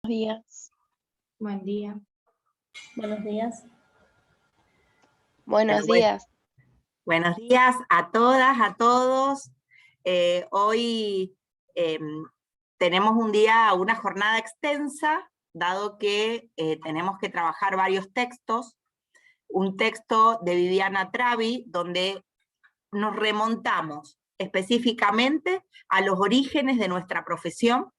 Días. Buen día. Buenos días. Buenos días. Buenos días a todas, a todos. Hoy tenemos una jornada extensa, dado que tenemos que trabajar varios textos. Un texto de Viviana Travi, donde nos remontamos específicamente a los orígenes de nuestra profesión,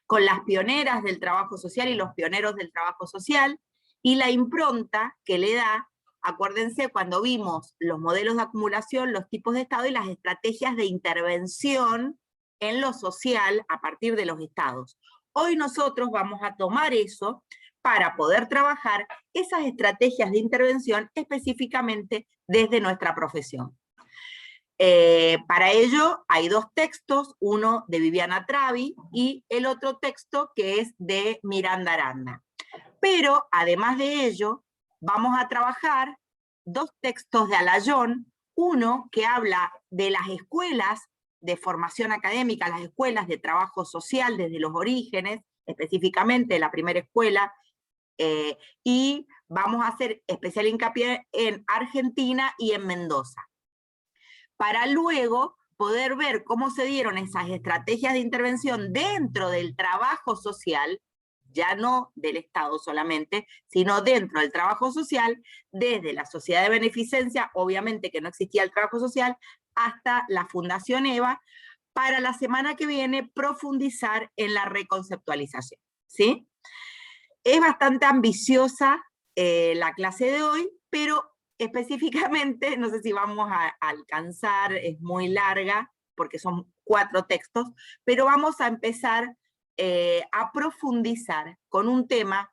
con las pioneras del trabajo social y los pioneros del trabajo social, y la impronta que le da. Acuérdense cuando vimos los modelos de acumulación, los tipos de Estado y las estrategias de intervención en lo social a partir de los estados. Hoy nosotros vamos a tomar eso para poder trabajar esas estrategias de intervención específicamente desde nuestra profesión. Para ello hay dos textos, uno de Viviana Travi y el otro texto que es de Miranda Aranda. Pero además de ello, vamos a trabajar dos textos de Alayón, uno que habla de las escuelas de formación académica, las escuelas de trabajo social desde los orígenes, específicamente la primera escuela, y vamos a hacer especial hincapié en Argentina y en Mendoza, para luego poder ver cómo se dieron esas estrategias de intervención dentro del trabajo social, ya no del Estado solamente, sino dentro del trabajo social, desde la sociedad de beneficencia, obviamente que no existía el trabajo social, hasta la Fundación EVA, para la semana que viene profundizar en la reconceptualización, ¿sí? Es bastante ambiciosa la clase de hoy, pero específicamente, no sé si vamos a alcanzar, es muy larga, porque son 4 textos, pero vamos a empezar a profundizar con un tema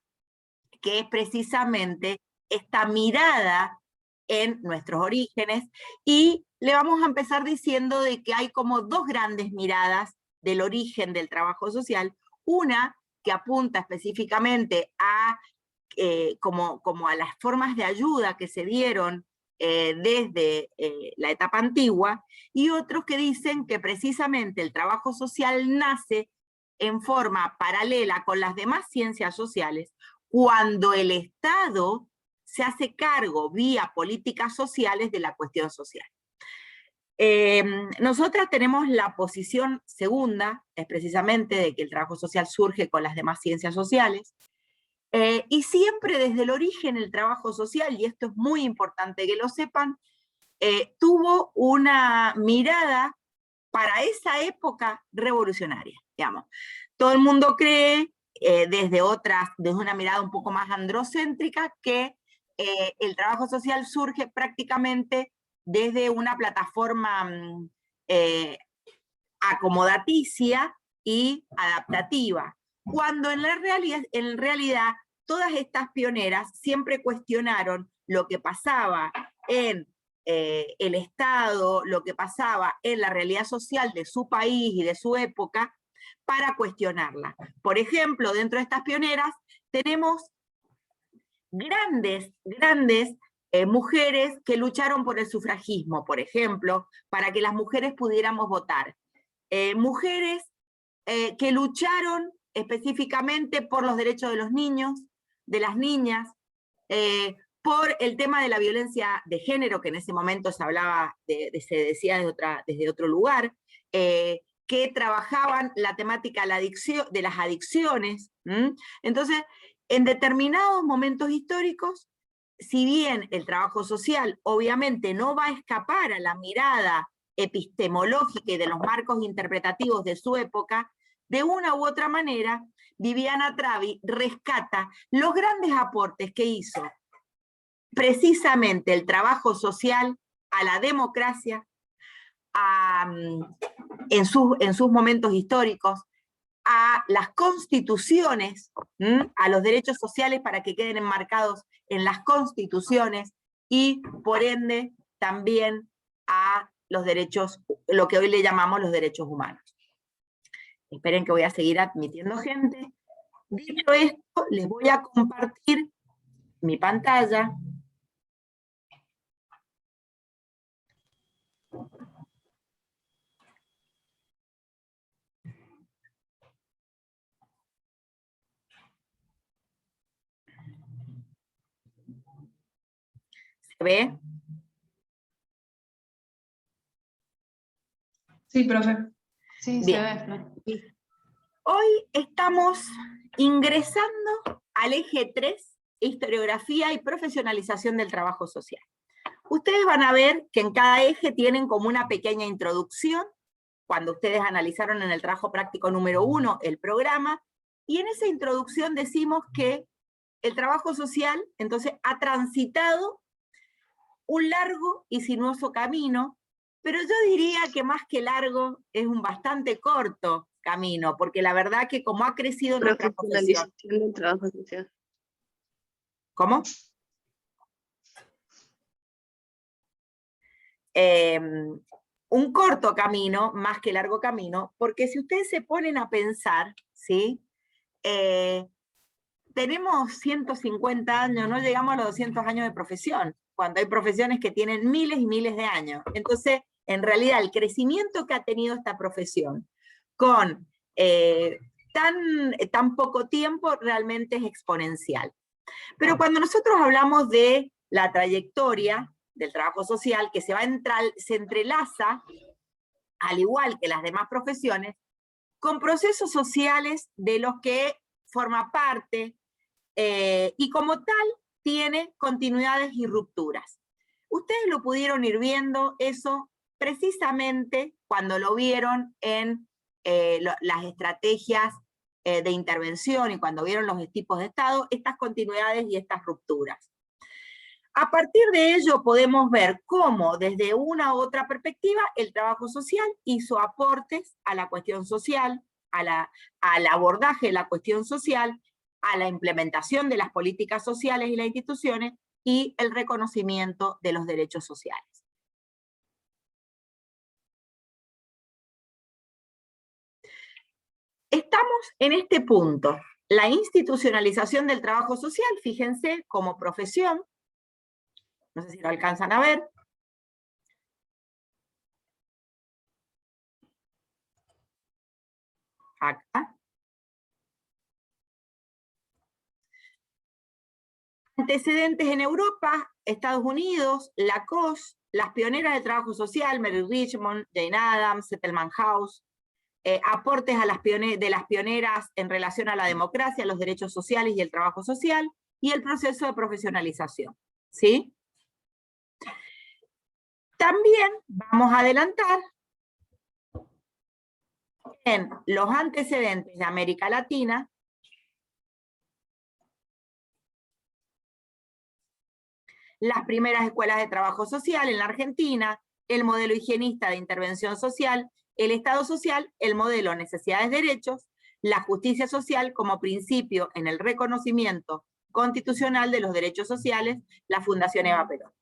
que es precisamente esta mirada en nuestros orígenes, y le vamos a empezar diciendo de que hay como dos grandes miradas del origen del trabajo social, una que apunta específicamente a como a las formas de ayuda que se dieron desde la etapa antigua, y otros que dicen que precisamente el trabajo social nace en forma paralela con las demás ciencias sociales, cuando el Estado se hace cargo vía políticas sociales de la cuestión social. Nosotras tenemos la posición segunda, es precisamente de que el trabajo social surge con las demás ciencias sociales, y siempre desde el origen el trabajo social, y esto es muy importante que lo sepan, tuvo una mirada para esa época revolucionaria, digamos. Todo el mundo cree, desde una mirada un poco más androcéntrica, que el trabajo social surge prácticamente desde una plataforma acomodaticia y adaptativa, cuando en realidad todas estas pioneras siempre cuestionaron lo que pasaba en el Estado, lo que pasaba en la realidad social de su país y de su época, para cuestionarla. Por ejemplo, dentro de estas pioneras tenemos grandes mujeres que lucharon por el sufragismo, por ejemplo, para que las mujeres pudiéramos votar. Mujeres que lucharon específicamente por los derechos de los niños, de las niñas, por el tema de la violencia de género, que en ese momento se hablaba, se decía desde otro lugar, que trabajaban la temática de las adicciones. Entonces, en determinados momentos históricos, si bien el trabajo social obviamente no va a escapar a la mirada epistemológica y de los marcos interpretativos de su época, de una u otra manera, Viviana Travi rescata los grandes aportes que hizo precisamente el trabajo social a la democracia, en sus momentos históricos, a las constituciones, a los derechos sociales para que queden enmarcados en las constituciones, y por ende también a los derechos, lo que hoy le llamamos los derechos humanos. Esperen que voy a seguir admitiendo gente. Dicho esto, les voy a compartir mi pantalla. ¿Se ve? Sí, profe. Sí, Bien. se ve. ¿No? Hoy estamos ingresando al eje 3, historiografía y profesionalización del trabajo social. Ustedes van a ver que en cada eje tienen como una pequeña introducción, cuando ustedes analizaron en el trabajo práctico número 1 el programa, y en esa introducción decimos que el trabajo social, entonces, ha transitado un largo y sinuoso camino, pero yo diría que más que largo es un bastante corto camino, porque la verdad que como ha crecido nuestra profesión... Profesionalización del trabajo social. ¿Cómo? Un corto camino, más que largo camino, porque si ustedes se ponen a pensar, ¿sí? Tenemos 150 años, no llegamos a los 200 años de profesión, cuando hay profesiones que tienen miles y miles de años. Entonces, en realidad, el crecimiento que ha tenido esta profesión con tan poco tiempo realmente es exponencial. Pero cuando nosotros hablamos de la trayectoria del trabajo social, que se entrelaza, al igual que las demás profesiones, con procesos sociales de los que forma parte, y como tal tiene continuidades y rupturas. Ustedes lo pudieron ir viendo eso precisamente cuando lo vieron en las estrategias de intervención y cuando vieron los tipos de Estado, estas continuidades y estas rupturas. A partir de ello podemos ver cómo desde una u otra perspectiva el trabajo social hizo aportes a la cuestión social, al abordaje de la cuestión social, a la implementación de las políticas sociales y las instituciones y el reconocimiento de los derechos sociales. Estamos en este punto. La institucionalización del trabajo social, fíjense, como profesión, no sé si lo alcanzan a ver. Acá. Antecedentes en Europa, Estados Unidos, la COS, las pioneras del trabajo social, Mary Richmond, Jane Addams, Settlement House, aportes de las pioneras en relación a la democracia, los derechos sociales y el trabajo social, y el proceso de profesionalización. ¿Sí? También vamos a adelantar en los antecedentes de América Latina, las primeras escuelas de trabajo social en la Argentina, el modelo higienista de intervención social, el Estado social, el modelo necesidades-derechos, la justicia social como principio en el reconocimiento constitucional de los derechos sociales, la Fundación Eva Perón.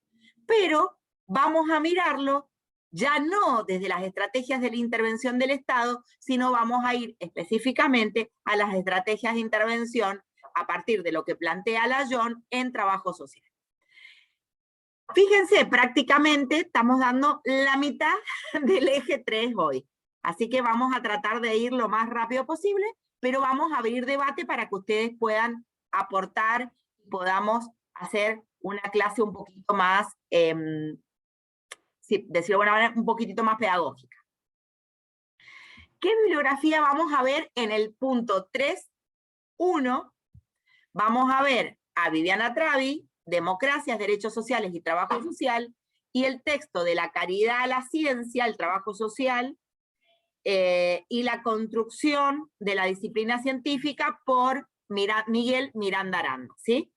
Pero vamos a mirarlo ya no desde las estrategias de la intervención del Estado, sino vamos a ir específicamente a las estrategias de intervención a partir de lo que plantea la JON en trabajo social. Fíjense, prácticamente estamos dando la mitad del eje 3 hoy. Así que vamos a tratar de ir lo más rápido posible, pero vamos a abrir debate para que ustedes puedan aportar y podamos hacer una clase un poquito más, decirlo de buena manera, un poquitito más pedagógica. ¿Qué bibliografía vamos a ver en el punto 3.1? Vamos a ver a Viviana Travi, Democracias, Derechos Sociales y Trabajo Social, y el texto de La caridad a la ciencia, el trabajo social, y la construcción de la disciplina científica por Miguel Miranda Aranda, ¿sí?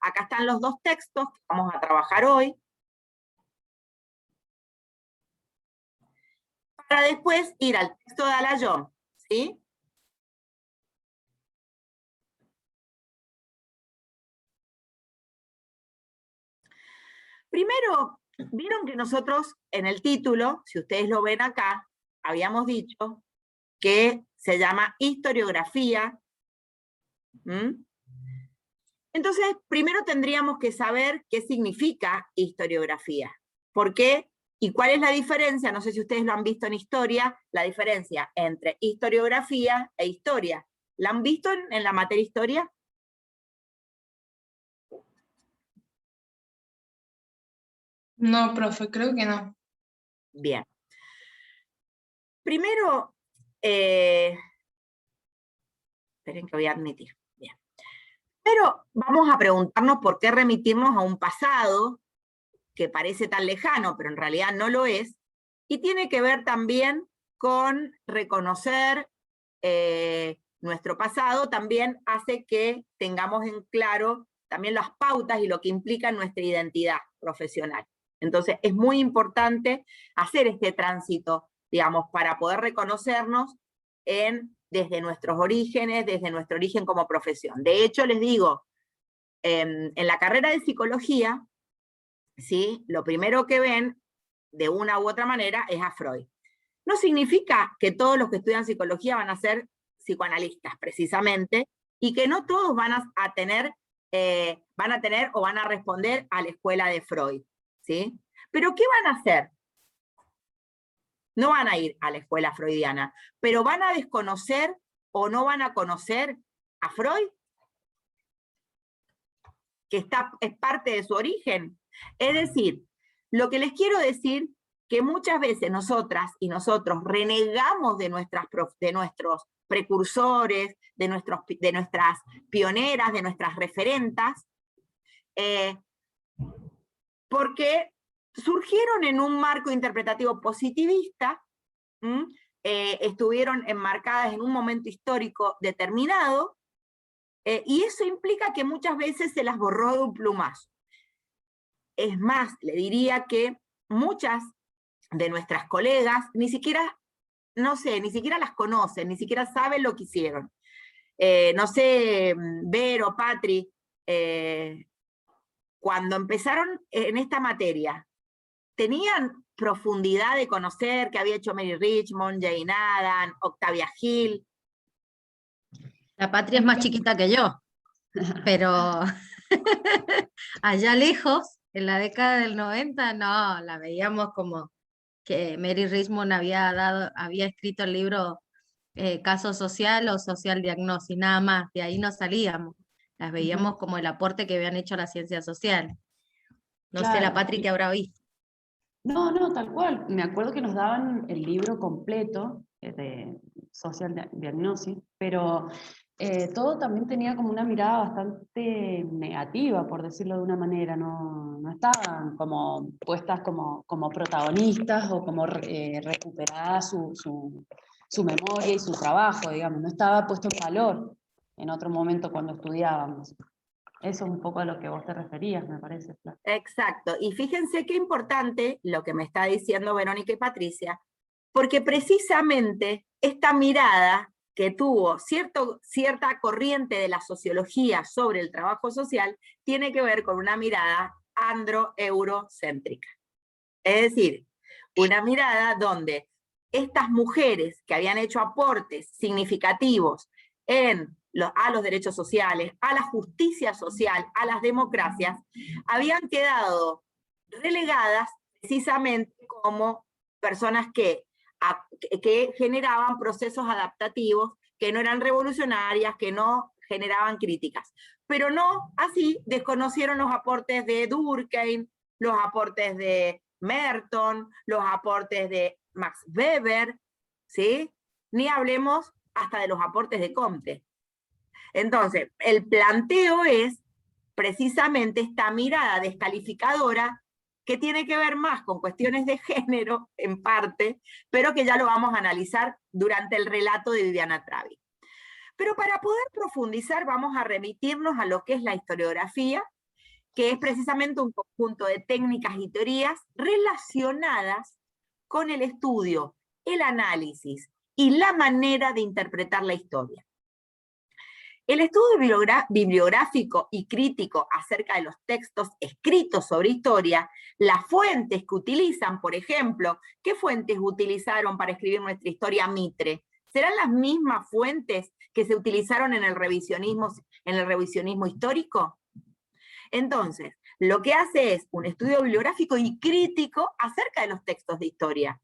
Acá están los dos textos que vamos a trabajar hoy. Para después ir al texto de Alayón, ¿sí? Primero, vieron que nosotros en el título, si ustedes lo ven acá, habíamos dicho que se llama historiografía. Entonces, primero tendríamos que saber qué significa historiografía. ¿Por qué? ¿Y cuál es la diferencia? No sé si ustedes lo han visto en historia, la diferencia entre historiografía e historia. ¿La han visto en la materia historia? No, profe, creo que no. Bien. Primero, esperen que voy a admitir. Bien. Pero vamos a preguntarnos por qué remitirnos a un pasado que parece tan lejano, pero en realidad no lo es, y tiene que ver también con reconocer nuestro pasado, también hace que tengamos en claro también las pautas y lo que implica nuestra identidad profesional. Entonces es muy importante hacer este tránsito, digamos, para poder reconocernos desde nuestros orígenes, desde nuestro origen como profesión. De hecho, les digo, en la carrera de psicología, ¿sí? Lo primero que ven, de una u otra manera, es a Freud. No significa que todos los que estudian psicología van a ser psicoanalistas, precisamente, y que no todos van a tener o van a responder a la escuela de Freud, ¿sí? Pero ¿qué van a hacer? No van a ir a la escuela freudiana, pero van a desconocer o no van a conocer a Freud, que es parte de su origen. Es decir, lo que les quiero decir, que muchas veces nosotras y nosotros renegamos de nuestros precursores, de nuestras pioneras, de nuestras referentas, porque surgieron en un marco interpretativo positivista, estuvieron enmarcadas en un momento histórico determinado, y eso implica que muchas veces se las borró de un plumazo. Es más, le diría que muchas de nuestras colegas ni siquiera las conocen, ni siquiera saben lo que hicieron. No sé, Vero, Patri, cuando empezaron en esta materia, ¿tenían profundidad de conocer qué había hecho Mary Richmond, Jane Addams, Octavia Hill? La Patria es más chiquita que yo, pero allá lejos, en la década del 90, no, la veíamos como que Mary Richmond había escrito el libro Caso Social o Social Diagnosis, nada más, de ahí no salíamos, las veíamos como el aporte que habían hecho a la ciencia social. No sé la Patri que habrá visto. No, tal cual. Me acuerdo que nos daban el libro completo de Social Diagnosis, pero todo también tenía como una mirada bastante negativa, por decirlo de una manera. No estaban como puestas como protagonistas o como recuperada su memoria y su trabajo, digamos. No estaba puesto en valor en otro momento cuando estudiábamos. Eso es un poco a lo que vos te referías, me parece, Fla. Exacto, y fíjense qué importante lo que me está diciendo Verónica y Patricia, porque precisamente esta mirada que tuvo cierta corriente de la sociología sobre el trabajo social tiene que ver con una mirada andro-eurocéntrica. Es decir, una mirada donde estas mujeres que habían hecho aportes significativos a los derechos sociales, a la justicia social, a las democracias, habían quedado relegadas precisamente como personas que generaban procesos adaptativos, que no eran revolucionarias, que no generaban críticas. Pero no así desconocieron los aportes de Durkheim, los aportes de Merton, los aportes de Max Weber, ¿sí? Ni hablemos hasta de los aportes de Comte. Entonces, el planteo es precisamente esta mirada descalificadora que tiene que ver más con cuestiones de género, en parte, pero que ya lo vamos a analizar durante el relato de Viviana Travi. Pero para poder profundizar vamos a remitirnos a lo que es la historiografía, que es precisamente un conjunto de técnicas y teorías relacionadas con el estudio, el análisis y la manera de interpretar la historia. El estudio bibliográfico y crítico acerca de los textos escritos sobre historia, las fuentes que utilizan, por ejemplo, ¿qué fuentes utilizaron para escribir nuestra historia Mitre? ¿Serán las mismas fuentes que se utilizaron en el revisionismo histórico? Entonces, lo que hace es un estudio bibliográfico y crítico acerca de los textos de historia,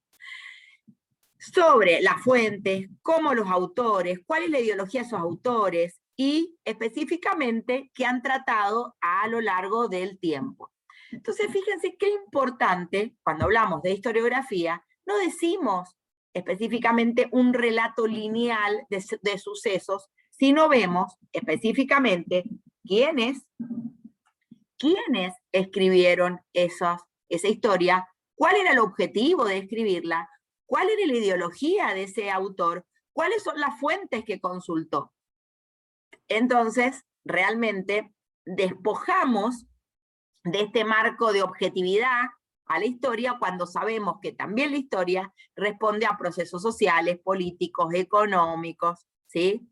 sobre las fuentes, cómo los autores, cuál es la ideología de esos autores y específicamente qué han tratado a lo largo del tiempo. Entonces, fíjense qué importante, cuando hablamos de historiografía, no decimos específicamente un relato lineal de sucesos, sino vemos específicamente quiénes escribieron esa historia, cuál era el objetivo de escribirla, cuál era la ideología de ese autor, cuáles son las fuentes que consultó. Entonces, realmente despojamos de este marco de objetividad a la historia cuando sabemos que también la historia responde a procesos sociales, políticos, económicos, ¿sí?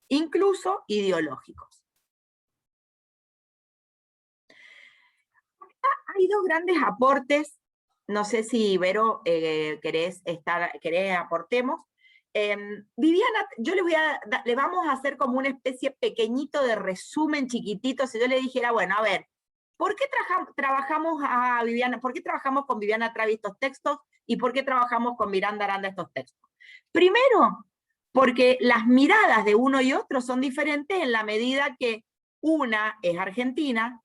Incluso ideológicos. Hay dos grandes aportes, no sé si Vero querés aportemos. Viviana, yo le vamos a hacer como una especie pequeñito de resumen chiquitito, si yo le dijera, bueno, a ver, ¿por qué trabajamos con Viviana Travi estos textos y por qué trabajamos con Miranda Aranda estos textos? Primero, porque las miradas de uno y otro son diferentes en la medida que una es argentina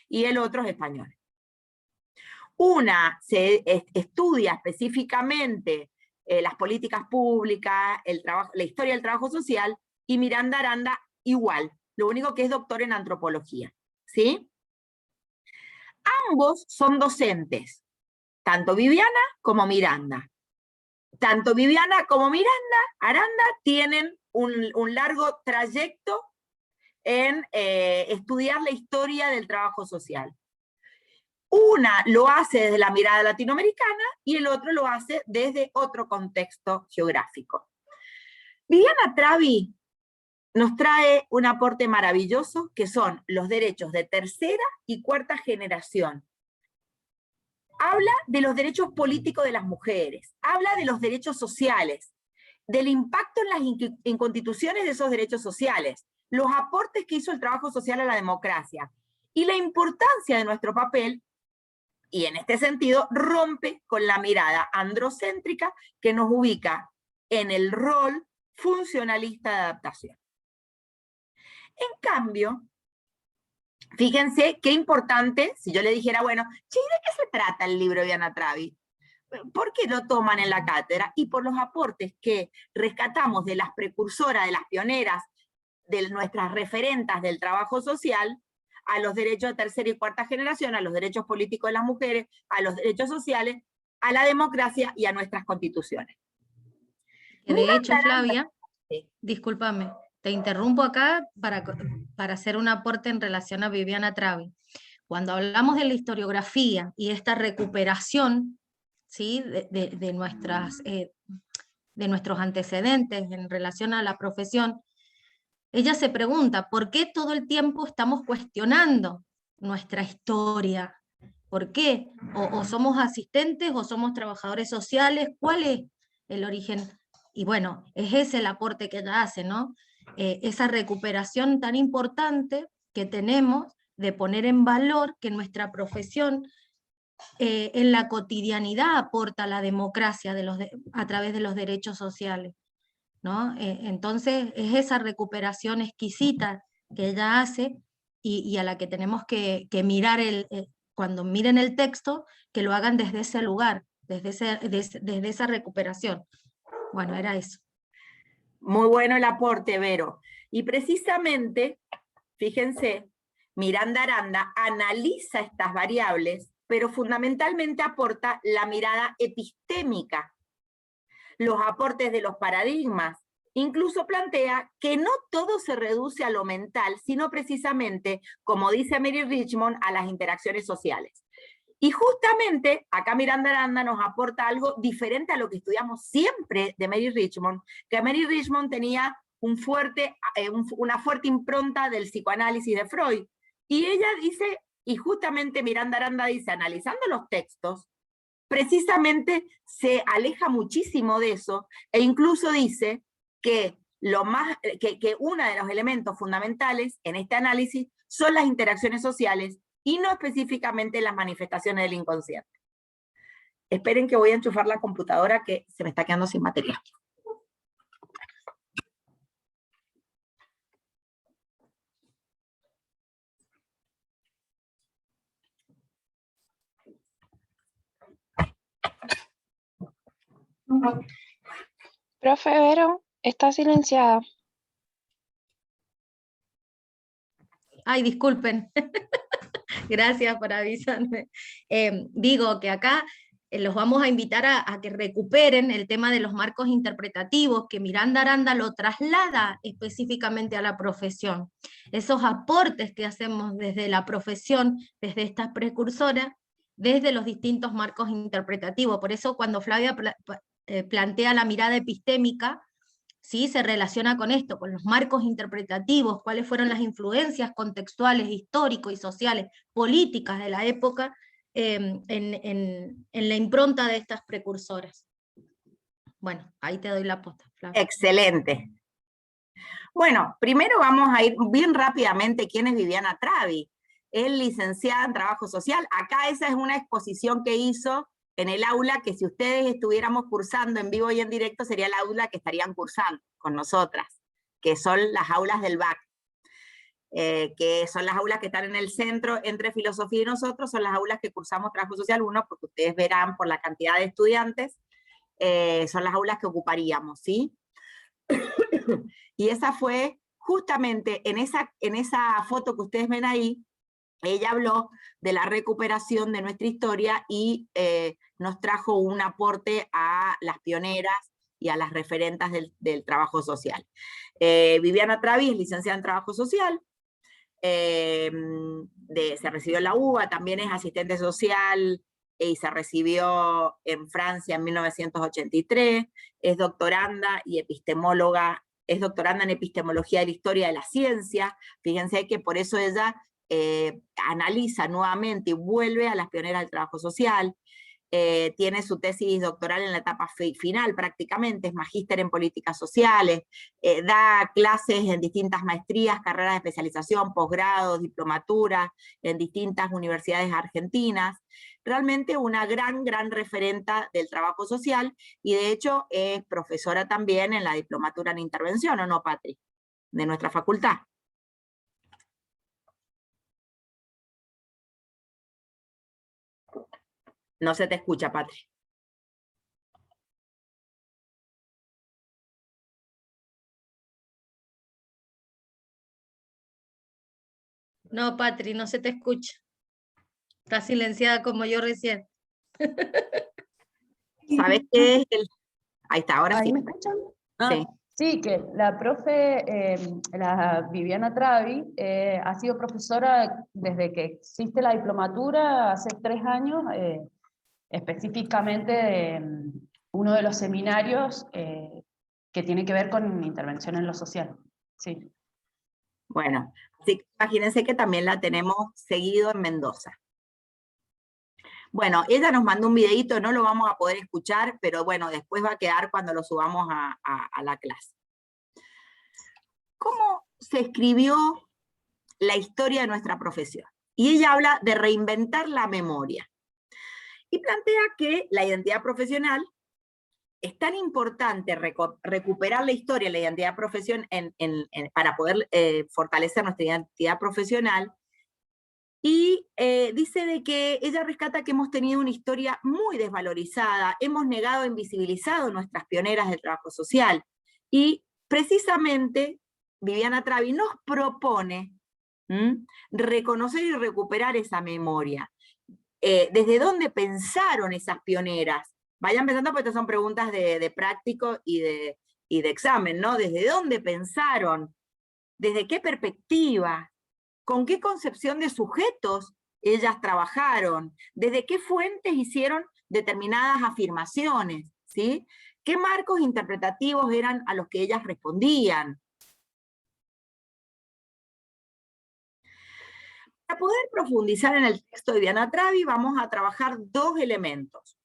y el otro es español. Una se estudia específicamente las políticas públicas, la historia del trabajo social, y Miranda Aranda igual, lo único que es doctor en antropología, ¿sí? Ambos son docentes, tanto Viviana como Miranda. Tanto Viviana como Aranda tienen un largo trayecto en estudiar la historia del trabajo social. Una lo hace desde la mirada latinoamericana y el otro lo hace desde otro contexto geográfico. Viviana Travi nos trae un aporte maravilloso que son los derechos de tercera y cuarta generación. Habla de los derechos políticos de las mujeres, habla de los derechos sociales, del impacto en las inconstituciones de esos derechos sociales, los aportes que hizo el trabajo social a la democracia y la importancia de nuestro papel, y en este sentido rompe con la mirada androcéntrica que nos ubica en el rol funcionalista de adaptación. En cambio, fíjense qué importante, si yo le dijera, bueno, che, ¿de qué se trata el libro de Viviana Travi? ¿Por qué lo toman en la cátedra? Y por los aportes que rescatamos de las precursoras, de las pioneras, de nuestras referentas del trabajo social, a los derechos de tercera y cuarta generación, a los derechos políticos de las mujeres, a los derechos sociales, a la democracia y a nuestras constituciones. De hecho, Flavia, discúlpame, te interrumpo acá para hacer un aporte en relación a Viviana Travi. Cuando hablamos de la historiografía y esta recuperación, ¿sí? de nuestros antecedentes en relación a la profesión, ella se pregunta, ¿por qué todo el tiempo estamos cuestionando nuestra historia? ¿Por qué? O somos asistentes o somos trabajadores sociales, ¿cuál es el origen? Y bueno, es ese el aporte que ella hace, ¿no? Esa recuperación tan importante que tenemos de poner en valor que nuestra profesión en la cotidianidad aporta la democracia a través de los derechos sociales, ¿no? Entonces es esa recuperación exquisita que ella hace y a la que tenemos que mirar cuando miren el texto, que lo hagan desde ese lugar, desde esa recuperación. Bueno, era eso. Muy bueno el aporte, Vero. Y precisamente, fíjense, Miranda Aranda analiza estas variables, pero fundamentalmente aporta la mirada epistémica, los aportes de los paradigmas. Incluso plantea que no todo se reduce a lo mental, sino precisamente, como dice Mary Richmond, a las interacciones sociales. Y justamente acá Miranda Aranda nos aporta algo diferente a lo que estudiamos siempre de Mary Richmond, que Mary Richmond tenía una fuerte impronta del psicoanálisis de Freud. Y ella dice, y justamente Miranda Aranda dice, analizando los textos, precisamente se aleja muchísimo de eso, e incluso dice que uno de los elementos fundamentales en este análisis son las interacciones sociales y no específicamente las manifestaciones del inconsciente. Esperen que voy a enchufar la computadora que se me está quedando sin batería. Profe Vero, está silenciada. Ay, disculpen. Gracias por avisarme. Digo que acá los vamos a invitar a que recuperen el tema de los marcos interpretativos, que Miranda Aranda lo traslada específicamente a la profesión. Esos aportes que hacemos desde la profesión, desde estas precursoras, desde los distintos marcos interpretativos. Por eso cuando Flavia plantea la mirada epistémica, ¿sí? Se relaciona con esto, con los marcos interpretativos, cuáles fueron las influencias contextuales, históricos y sociales, políticas de la época, en la impronta de estas precursoras. Bueno, ahí te doy la posta, Flavia. Excelente. Bueno, primero vamos a ir bien rápidamente quién es Viviana Travi. Es licenciada en Trabajo Social. Acá esa es una exposición que hizo en el aula que si ustedes estuviéramos cursando en vivo y en directo sería el aula que estarían cursando con nosotras, que son las aulas del BAC, que son las aulas que están en el centro entre filosofía y nosotros, son las aulas que cursamos Trabajo Social 1, porque ustedes verán por la cantidad de estudiantes, son las aulas que ocuparíamos, ¿sí? Y esa fue justamente en esa foto que ustedes ven ahí, ella habló de la recuperación de nuestra historia y nos trajo un aporte a las pioneras y a las referentas del trabajo social. Viviana Travi es licenciada en Trabajo Social, se recibió en la UBA, también es asistente social y se recibió en Francia en 1983, es doctoranda y epistemóloga, es doctoranda en epistemología de la historia de la ciencia. Fíjense que por eso ella analiza nuevamente y vuelve a las pioneras del trabajo social, tiene su tesis doctoral en la etapa final prácticamente, es magíster en políticas sociales, da clases en distintas maestrías, carreras de especialización, posgrados, diplomaturas, en distintas universidades argentinas, realmente una gran referenta del trabajo social, y de hecho es profesora también en la diplomatura en intervención, ¿o no, Patri? De nuestra facultad. No se te escucha, Patri. No, Patri, no se te escucha. Está silenciada como yo recién. ¿Sabes qué es el...? Ahí está, ahora ¿Ahí sí. me escuchan? Sí. Sí, que la profe, la Viviana Travi, ha sido profesora desde que existe la diplomatura, hace 3 años, específicamente de uno de los seminarios que tiene que ver con intervención en lo social. Sí. Bueno, así que imagínense que también la tenemos seguido en Mendoza. Bueno, ella nos mandó un videíto, no lo vamos a poder escuchar, pero bueno, después va a quedar cuando lo subamos a la clase. ¿Cómo se escribió la historia de nuestra profesión? Y ella habla de reinventar la memoria. Y plantea que la identidad profesional es tan importante recuperar la historia, la identidad profesional, para poder fortalecer nuestra identidad profesional. Y dice de que ella rescata que hemos tenido una historia muy desvalorizada, hemos negado, invisibilizado nuestras pioneras del trabajo social. Y precisamente Viviana Travi nos propone reconocer y recuperar esa memoria. ¿Desde dónde pensaron esas pioneras? Vayan pensando, porque estas son preguntas de práctico y de examen, ¿no? ¿Desde dónde pensaron? ¿Desde qué perspectiva? ¿Con qué concepción de sujetos ellas trabajaron? ¿Desde qué fuentes hicieron determinadas afirmaciones? ¿Sí? ¿Qué marcos interpretativos eran a los que ellas respondían? Para poder profundizar en el texto de Viviana Travi, vamos a trabajar 2 elementos.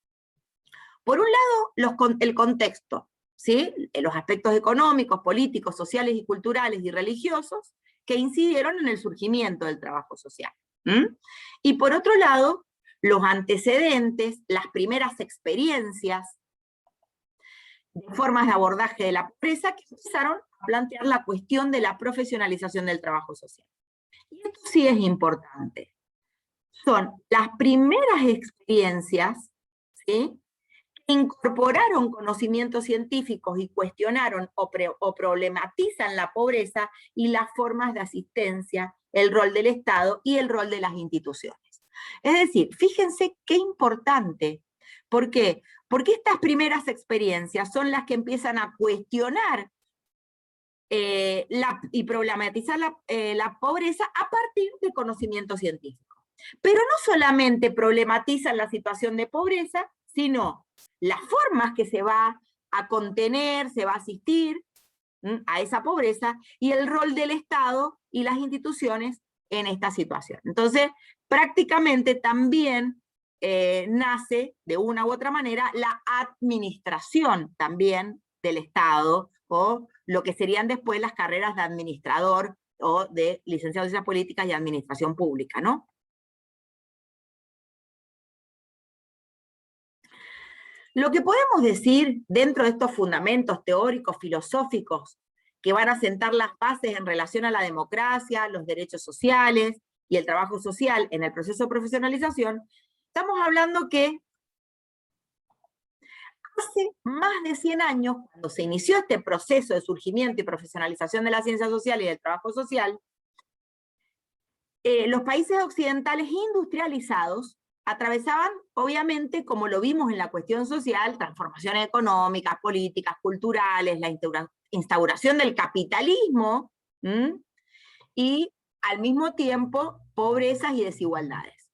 Por un lado, el contexto, ¿sí? Los aspectos económicos, políticos, sociales y culturales y religiosos que incidieron en el surgimiento del trabajo social. Y por otro lado, los antecedentes, las primeras experiencias, de formas de abordaje de la pobreza que empezaron a plantear la cuestión de la profesionalización del trabajo social. Y esto sí es importante. Son las primeras experiencias, ¿sí?, que incorporaron conocimientos científicos y cuestionaron o problematizan la pobreza y las formas de asistencia, el rol del Estado y el rol de las instituciones. Es decir, fíjense qué importante. ¿Por qué? Porque estas primeras experiencias son las que empiezan a cuestionar y problematizar la pobreza a partir de conocimiento científico. Pero no solamente problematizan la situación de pobreza, sino las formas que se va a contener, se va a asistir a esa pobreza, y el rol del Estado y las instituciones en esta situación. Entonces, prácticamente también nace, de una u otra manera, la administración también del Estado, o lo que serían después las carreras de administrador o de licenciado en Ciencias Políticas y Administración Pública, ¿no? Lo que podemos decir dentro de estos fundamentos teóricos, filosóficos, que van a sentar las bases en relación a la democracia, los derechos sociales y el trabajo social en el proceso de profesionalización, estamos hablando que hace más de 100 años, cuando se inició este proceso de surgimiento y profesionalización de la ciencia social y del trabajo social, los países occidentales industrializados atravesaban, obviamente, como lo vimos en la cuestión social, transformaciones económicas, políticas, culturales, la instauración del capitalismo, y al mismo tiempo pobrezas y desigualdades.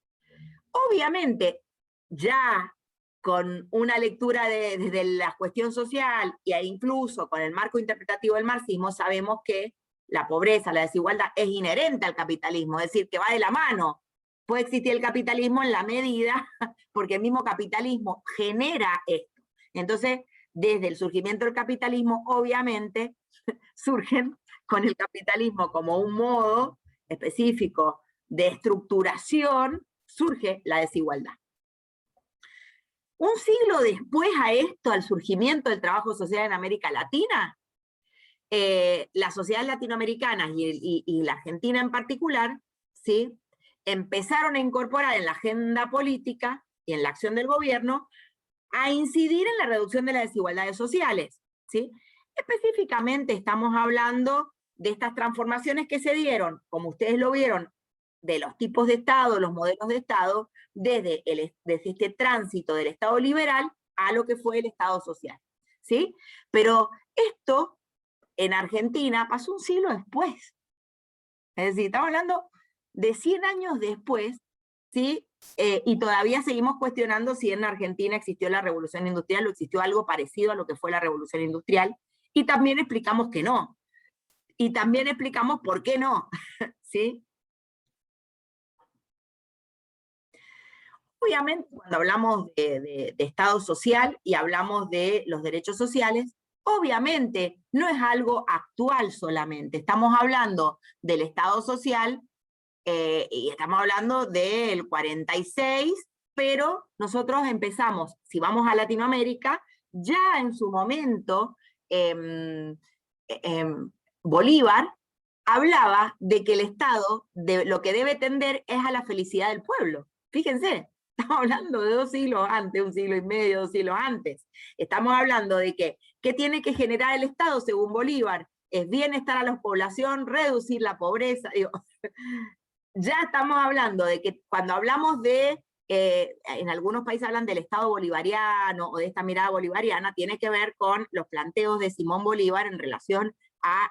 Obviamente, ya con una lectura desde la cuestión social e incluso con el marco interpretativo del marxismo, sabemos que la pobreza, la desigualdad es inherente al capitalismo, es decir, que va de la mano. Puede existir el capitalismo en la medida, porque el mismo capitalismo genera esto. Entonces, desde el surgimiento del capitalismo, obviamente, surgen con el capitalismo como un modo específico de estructuración, surge la desigualdad. Un siglo después a esto, al surgimiento del trabajo social en América Latina, las sociedades latinoamericanas y la Argentina en particular, ¿sí?, empezaron a incorporar en la agenda política y en la acción del gobierno a incidir en la reducción de las desigualdades sociales, ¿sí? Específicamente estamos hablando de estas transformaciones que se dieron, como ustedes lo vieron, de los tipos de Estado, los modelos de Estado, desde este tránsito del Estado liberal a lo que fue el Estado social, ¿sí? Pero esto en Argentina pasó un siglo después. Es decir, estamos hablando de 100 años después, ¿sí? Y todavía seguimos cuestionando si en Argentina existió la revolución industrial o existió algo parecido a lo que fue la revolución industrial, y también explicamos que no. Y también explicamos por qué no, ¿sí? Obviamente, cuando hablamos de Estado social y hablamos de los derechos sociales, obviamente no es algo actual solamente. Estamos hablando del Estado social y estamos hablando del 46, pero nosotros empezamos, si vamos a Latinoamérica, ya en su momento Bolívar hablaba de que el Estado lo que debe tender es a la felicidad del pueblo. Fíjense, estamos hablando de 2 siglos antes, 1 siglo y medio, 2 siglos antes. Estamos hablando de que, ¿qué tiene que generar el Estado según Bolívar? Es bienestar a la población, reducir la pobreza. Digo, ya estamos hablando de que cuando hablamos de, en algunos países hablan del Estado bolivariano o de esta mirada bolivariana, tiene que ver con los planteos de Simón Bolívar en relación a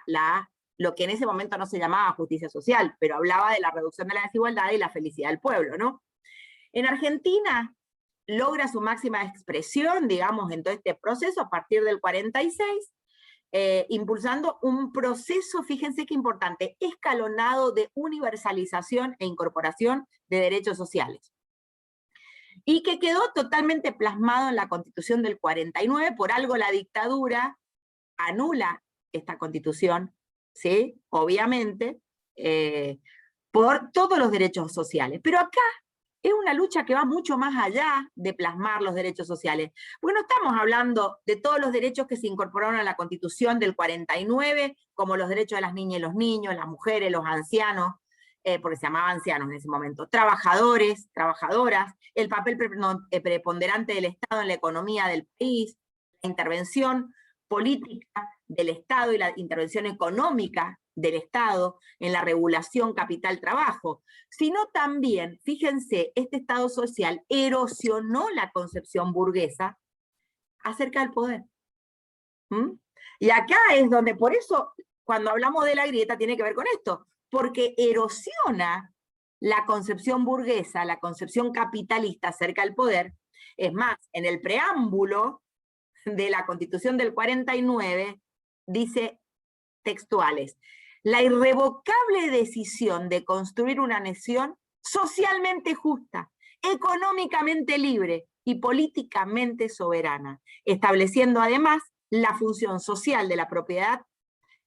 lo que en ese momento no se llamaba justicia social, pero hablaba de la reducción de la desigualdad y la felicidad del pueblo, ¿no? En Argentina logra su máxima expresión, digamos, en todo este proceso a partir del 46, impulsando un proceso, fíjense qué importante, escalonado de universalización e incorporación de derechos sociales. Y que quedó totalmente plasmado en la Constitución del 49, por algo la dictadura anula esta Constitución, ¿sí? Obviamente, por todos los derechos sociales. Pero acá es una lucha que va mucho más allá de plasmar los derechos sociales. Porque no estamos hablando de todos los derechos que se incorporaron a la Constitución del 49, como los derechos de las niñas y los niños, las mujeres, los ancianos, porque se llamaba ancianos en ese momento, trabajadores, trabajadoras, el papel preponderante del Estado en la economía del país, la intervención política del Estado y la intervención económica del Estado en la regulación capital-trabajo, sino también, fíjense, este Estado social erosionó la concepción burguesa acerca del poder. Y acá es donde, por eso, cuando hablamos de la grieta, tiene que ver con esto, porque erosiona la concepción burguesa, la concepción capitalista acerca del poder. Es más, en el preámbulo de la Constitución del 49, dice textuales: la irrevocable decisión de construir una nación socialmente justa, económicamente libre y políticamente soberana, estableciendo además la función social de la propiedad,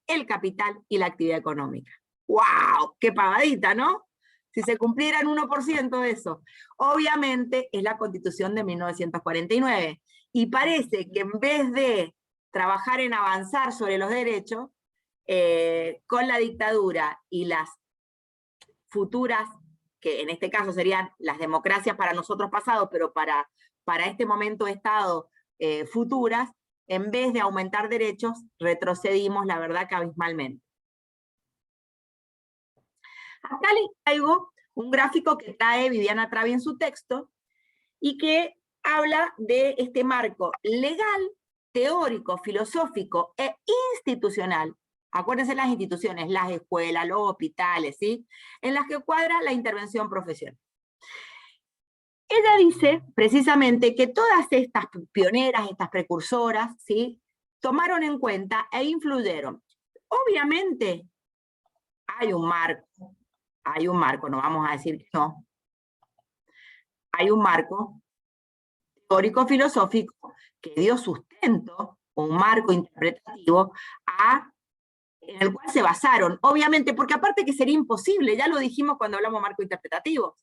el capital y la actividad económica. ¡Wow! ¡Qué pavadita!, ¿no? Si se cumpliera en 1% de eso. Obviamente es la Constitución de 1949. Y parece que en vez de trabajar en avanzar sobre los derechos, con la dictadura y las futuras, que en este caso serían las democracias para nosotros pasados, pero para este momento de Estado futuras, en vez de aumentar derechos, retrocedimos, la verdad, que abismalmente. Acá les traigo un gráfico que trae Viviana Travi en su texto, y que habla de este marco legal, teórico, filosófico e institucional. Acuérdense las instituciones, las escuelas, los hospitales, ¿sí?, en las que cuadra la intervención profesional. Ella dice precisamente que todas estas pioneras, estas precursoras, ¿sí?, tomaron en cuenta e influyeron. Obviamente hay un marco, no vamos a decir que no. Hay un marco teórico-filosófico que dio sustento, un marco interpretativo, en el cual se basaron, obviamente, porque aparte que sería imposible, ya lo dijimos cuando hablamos de marco interpretativo.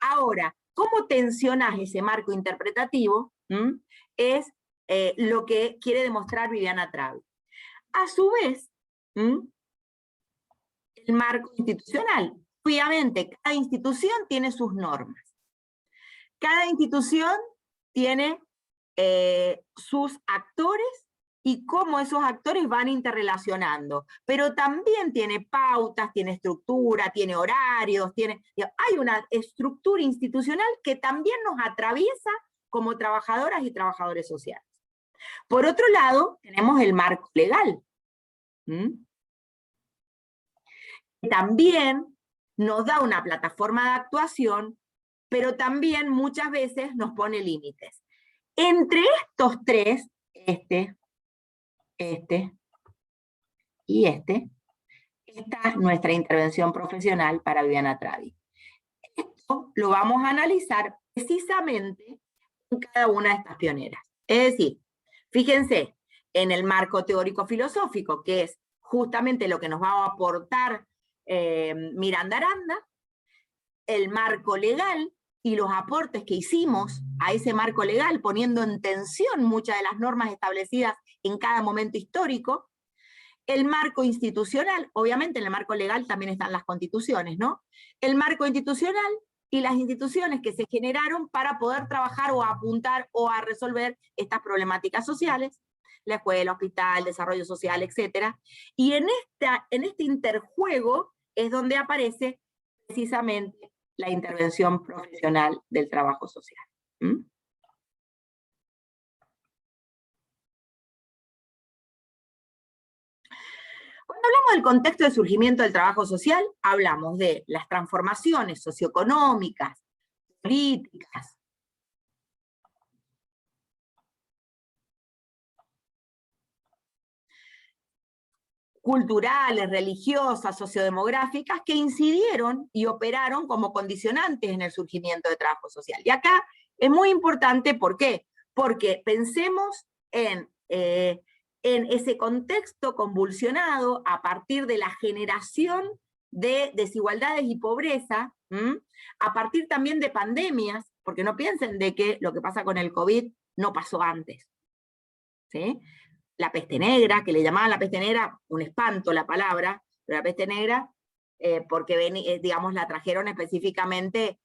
Ahora, ¿cómo tensionás ese marco interpretativo? Es lo que quiere demostrar Viviana Travi. A su vez, el marco institucional. Obviamente, cada institución tiene sus normas. Cada institución tiene sus actores y cómo esos actores van interrelacionando. Pero también tiene pautas, tiene estructura, tiene horarios, hay una estructura institucional que también nos atraviesa como trabajadoras y trabajadores sociales. Por otro lado, tenemos el marco legal. También nos da una plataforma de actuación, pero también muchas veces nos pone límites. Entre estos tres, este y está nuestra intervención profesional para Viviana Travi. Esto lo vamos a analizar precisamente en cada una de estas pioneras. Es decir, fíjense, en el marco teórico-filosófico, que es justamente lo que nos va a aportar Miranda Aranda, el marco legal y los aportes que hicimos a ese marco legal, poniendo en tensión muchas de las normas establecidas en cada momento histórico. El marco institucional, obviamente en el marco legal también están las constituciones, ¿no? El marco institucional y las instituciones que se generaron para poder trabajar o apuntar o a resolver estas problemáticas sociales, la escuela, hospital, desarrollo social, etc. Y en este interjuego es donde aparece precisamente la intervención profesional del trabajo social. Cuando hablamos del contexto de surgimiento del trabajo social, hablamos de las transformaciones socioeconómicas, políticas, culturales, religiosas, sociodemográficas, que incidieron y operaron como condicionantes en el surgimiento del trabajo social. Y acá es muy importante, ¿por qué? Porque pensemos en ese contexto convulsionado a partir de la generación de desigualdades y pobreza, a partir también de pandemias, porque no piensen de que lo que pasa con el COVID no pasó antes, ¿sí? La peste negra, que le llamaban la peste negra, un espanto la palabra, pero la peste negra porque digamos, la trajeron específicamente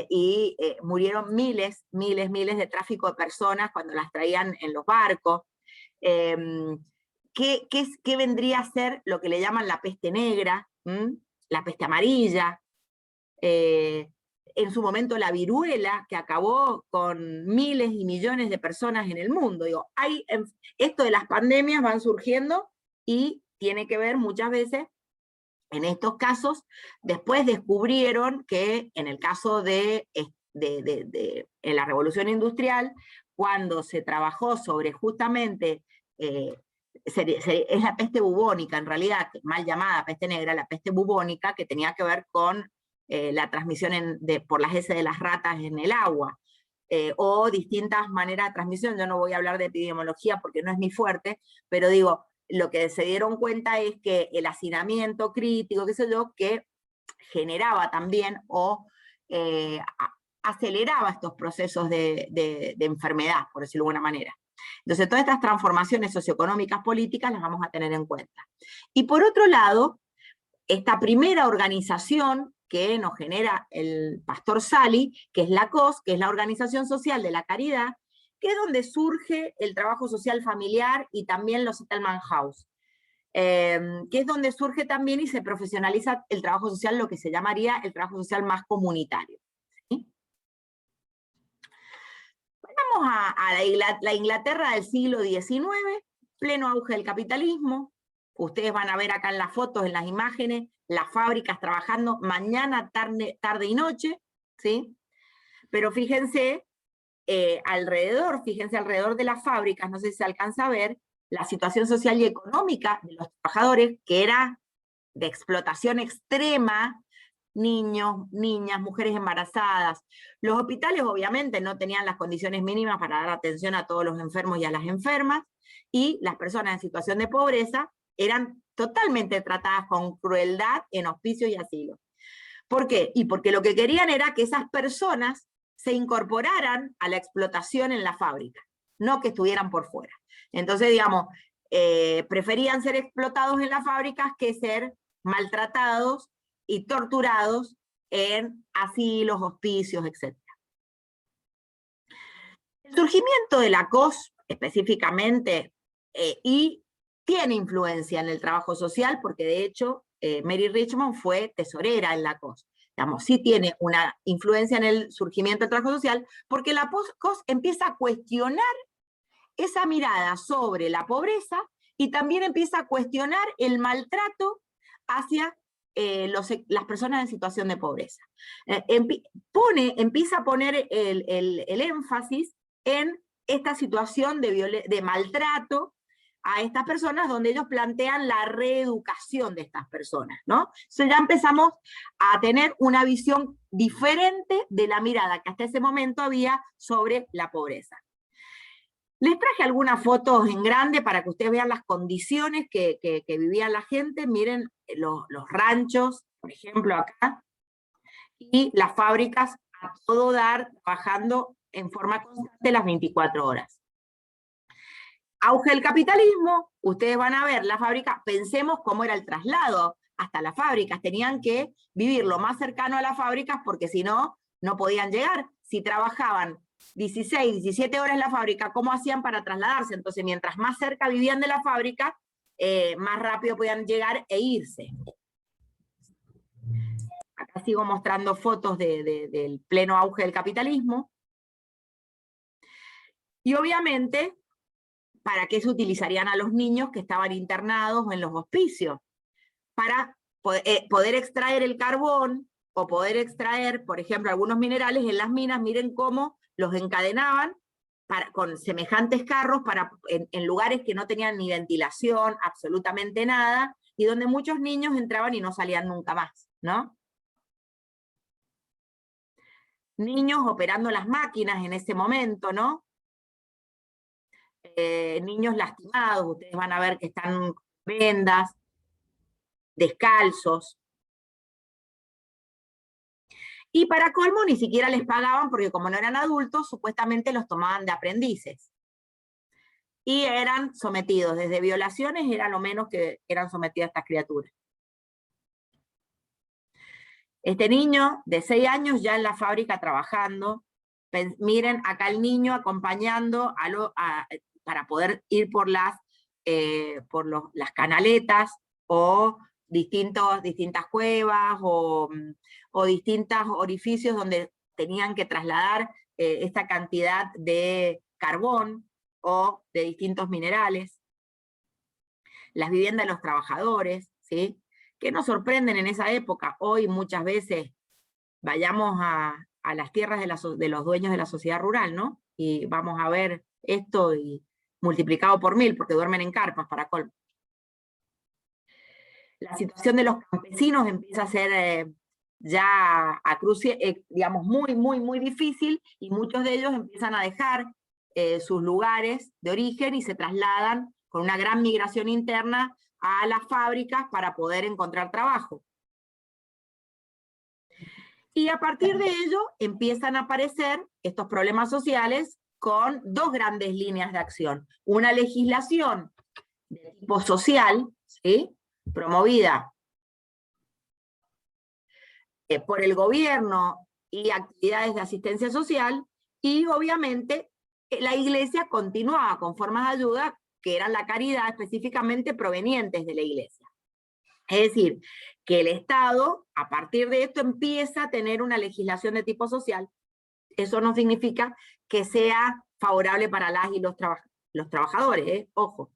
y murieron miles de tráfico de personas cuando las traían en los barcos. ¿Qué vendría a ser lo que le llaman la peste negra, la peste amarilla? En su momento la viruela, que acabó con miles y millones de personas en el mundo. Digo, esto de las pandemias van surgiendo y tiene que ver muchas veces, en estos casos, después descubrieron que en el caso en la Revolución Industrial, cuando se trabajó sobre justamente, es la peste bubónica, en realidad, mal llamada peste negra, la peste bubónica, que tenía que ver con la transmisión por las heces de las ratas en el agua, o distintas maneras de transmisión. Yo no voy a hablar de epidemiología porque no es mi fuerte, pero digo, lo que se dieron cuenta es que el hacinamiento crítico, qué sé yo, que generaba también o aceleraba estos procesos de enfermedad, por decirlo de alguna manera. Entonces, todas estas transformaciones socioeconómicas políticas las vamos a tener en cuenta. Y por otro lado, esta primera organización que nos genera el pastor Sally, que es la COS, que es la Organización Social de la Caridad, que es donde surge el trabajo social familiar y también los Settlement House, que es donde surge también y se profesionaliza el trabajo social, lo que se llamaría el trabajo social más comunitario. ¿Sí? Vamos a la Inglaterra del siglo XIX, pleno auge del capitalismo. Ustedes van a ver acá en las fotos, en las imágenes, las fábricas trabajando mañana, tarde y noche, ¿sí? Pero fíjense, alrededor de las fábricas, no sé si se alcanza a ver, la situación social y económica de los trabajadores, que era de explotación extrema, niños, niñas, mujeres embarazadas. Los hospitales obviamente no tenían las condiciones mínimas para dar atención a todos los enfermos y a las enfermas, y las personas en situación de pobreza eran totalmente tratadas con crueldad en hospicios y asilos. ¿Por qué? Y porque lo que querían era que esas personas se incorporaran a la explotación en la fábrica, no que estuvieran por fuera. Entonces, digamos, preferían ser explotados en las fábricas que ser maltratados y torturados en asilos, hospicios, etc. El surgimiento de la COS, específicamente, y tiene influencia en el trabajo social, porque de hecho Mary Richmond fue tesorera en la COS. Digamos, sí tiene una influencia en el surgimiento del trabajo social, porque la COS empieza a cuestionar esa mirada sobre la pobreza y también empieza a cuestionar el maltrato hacia las personas en situación de pobreza. Empieza a poner el énfasis en esta situación de maltrato a estas personas, donde ellos plantean la reeducación de estas personas, ¿no? Entonces ya empezamos a tener una visión diferente de la mirada que hasta ese momento había sobre la pobreza. Les traje algunas fotos en grande para que ustedes vean las condiciones que vivía la gente. Miren los ranchos, por ejemplo, acá, y las fábricas a todo dar, trabajando en forma constante las 24 horas. Auge del capitalismo, ustedes van a ver la fábrica, pensemos cómo era el traslado hasta las fábricas, tenían que vivir lo más cercano a las fábricas porque si no, no podían llegar. Si trabajaban 16, 17 horas en la fábrica, ¿cómo hacían para trasladarse? Entonces, mientras más cerca vivían de la fábrica, más rápido podían llegar e irse. Acá sigo mostrando fotos del pleno auge del capitalismo. Y obviamente, ¿para qué se utilizarían a los niños que estaban internados en los hospicios? Para poder extraer el carbón, o poder extraer, por ejemplo, algunos minerales en las minas. Miren cómo los encadenaban con semejantes carros en lugares que no tenían ni ventilación, absolutamente nada, y donde muchos niños entraban y no salían nunca más, ¿no? Niños operando las máquinas en ese momento, ¿no? Niños lastimados, ustedes van a ver que están con vendas, descalzos. Y para colmo ni siquiera les pagaban porque como no eran adultos, supuestamente los tomaban de aprendices. Y eran sometidos, desde violaciones era lo menos que eran sometidas estas criaturas. Este niño de 6 años ya en la fábrica trabajando. Miren acá el niño acompañando para poder ir por las canaletas o distintas cuevas o distintos orificios donde tenían que trasladar esta cantidad de carbón o de distintos minerales. Las viviendas de los trabajadores, ¿sí? Que nos sorprenden en esa época. Hoy muchas veces vayamos a las tierras de los dueños de la sociedad rural, ¿no? Y vamos a ver esto y multiplicado por 1000, porque duermen en carpas para colmo. La situación de los campesinos empieza a ser digamos, muy difícil, y muchos de ellos empiezan a dejar sus lugares de origen y se trasladan con una gran migración interna a las fábricas para poder encontrar trabajo. Y a partir de ello empiezan a aparecer estos problemas sociales con 2 grandes líneas de acción. Una legislación de tipo social, ¿sí? Promovida por el gobierno y actividades de asistencia social, y obviamente la iglesia continuaba con formas de ayuda que eran la caridad, específicamente provenientes de la iglesia. Es decir, que el Estado, a partir de esto, empieza a tener una legislación de tipo social. Eso no significa que sea favorable para las y los trabajadores, ojo.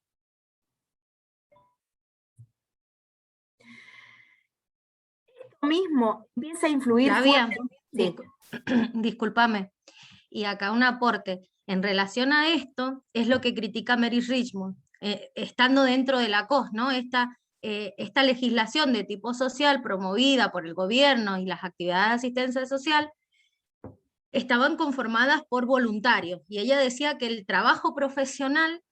Esto mismo empieza a influir fuerte. Discúlpame, y acá un aporte. En relación a esto, es lo que critica Mary Richmond, estando dentro de la COS, ¿no? Esta legislación de tipo social promovida por el gobierno y las actividades de asistencia social estaban conformadas por voluntarios, y ella decía que el trabajo profesional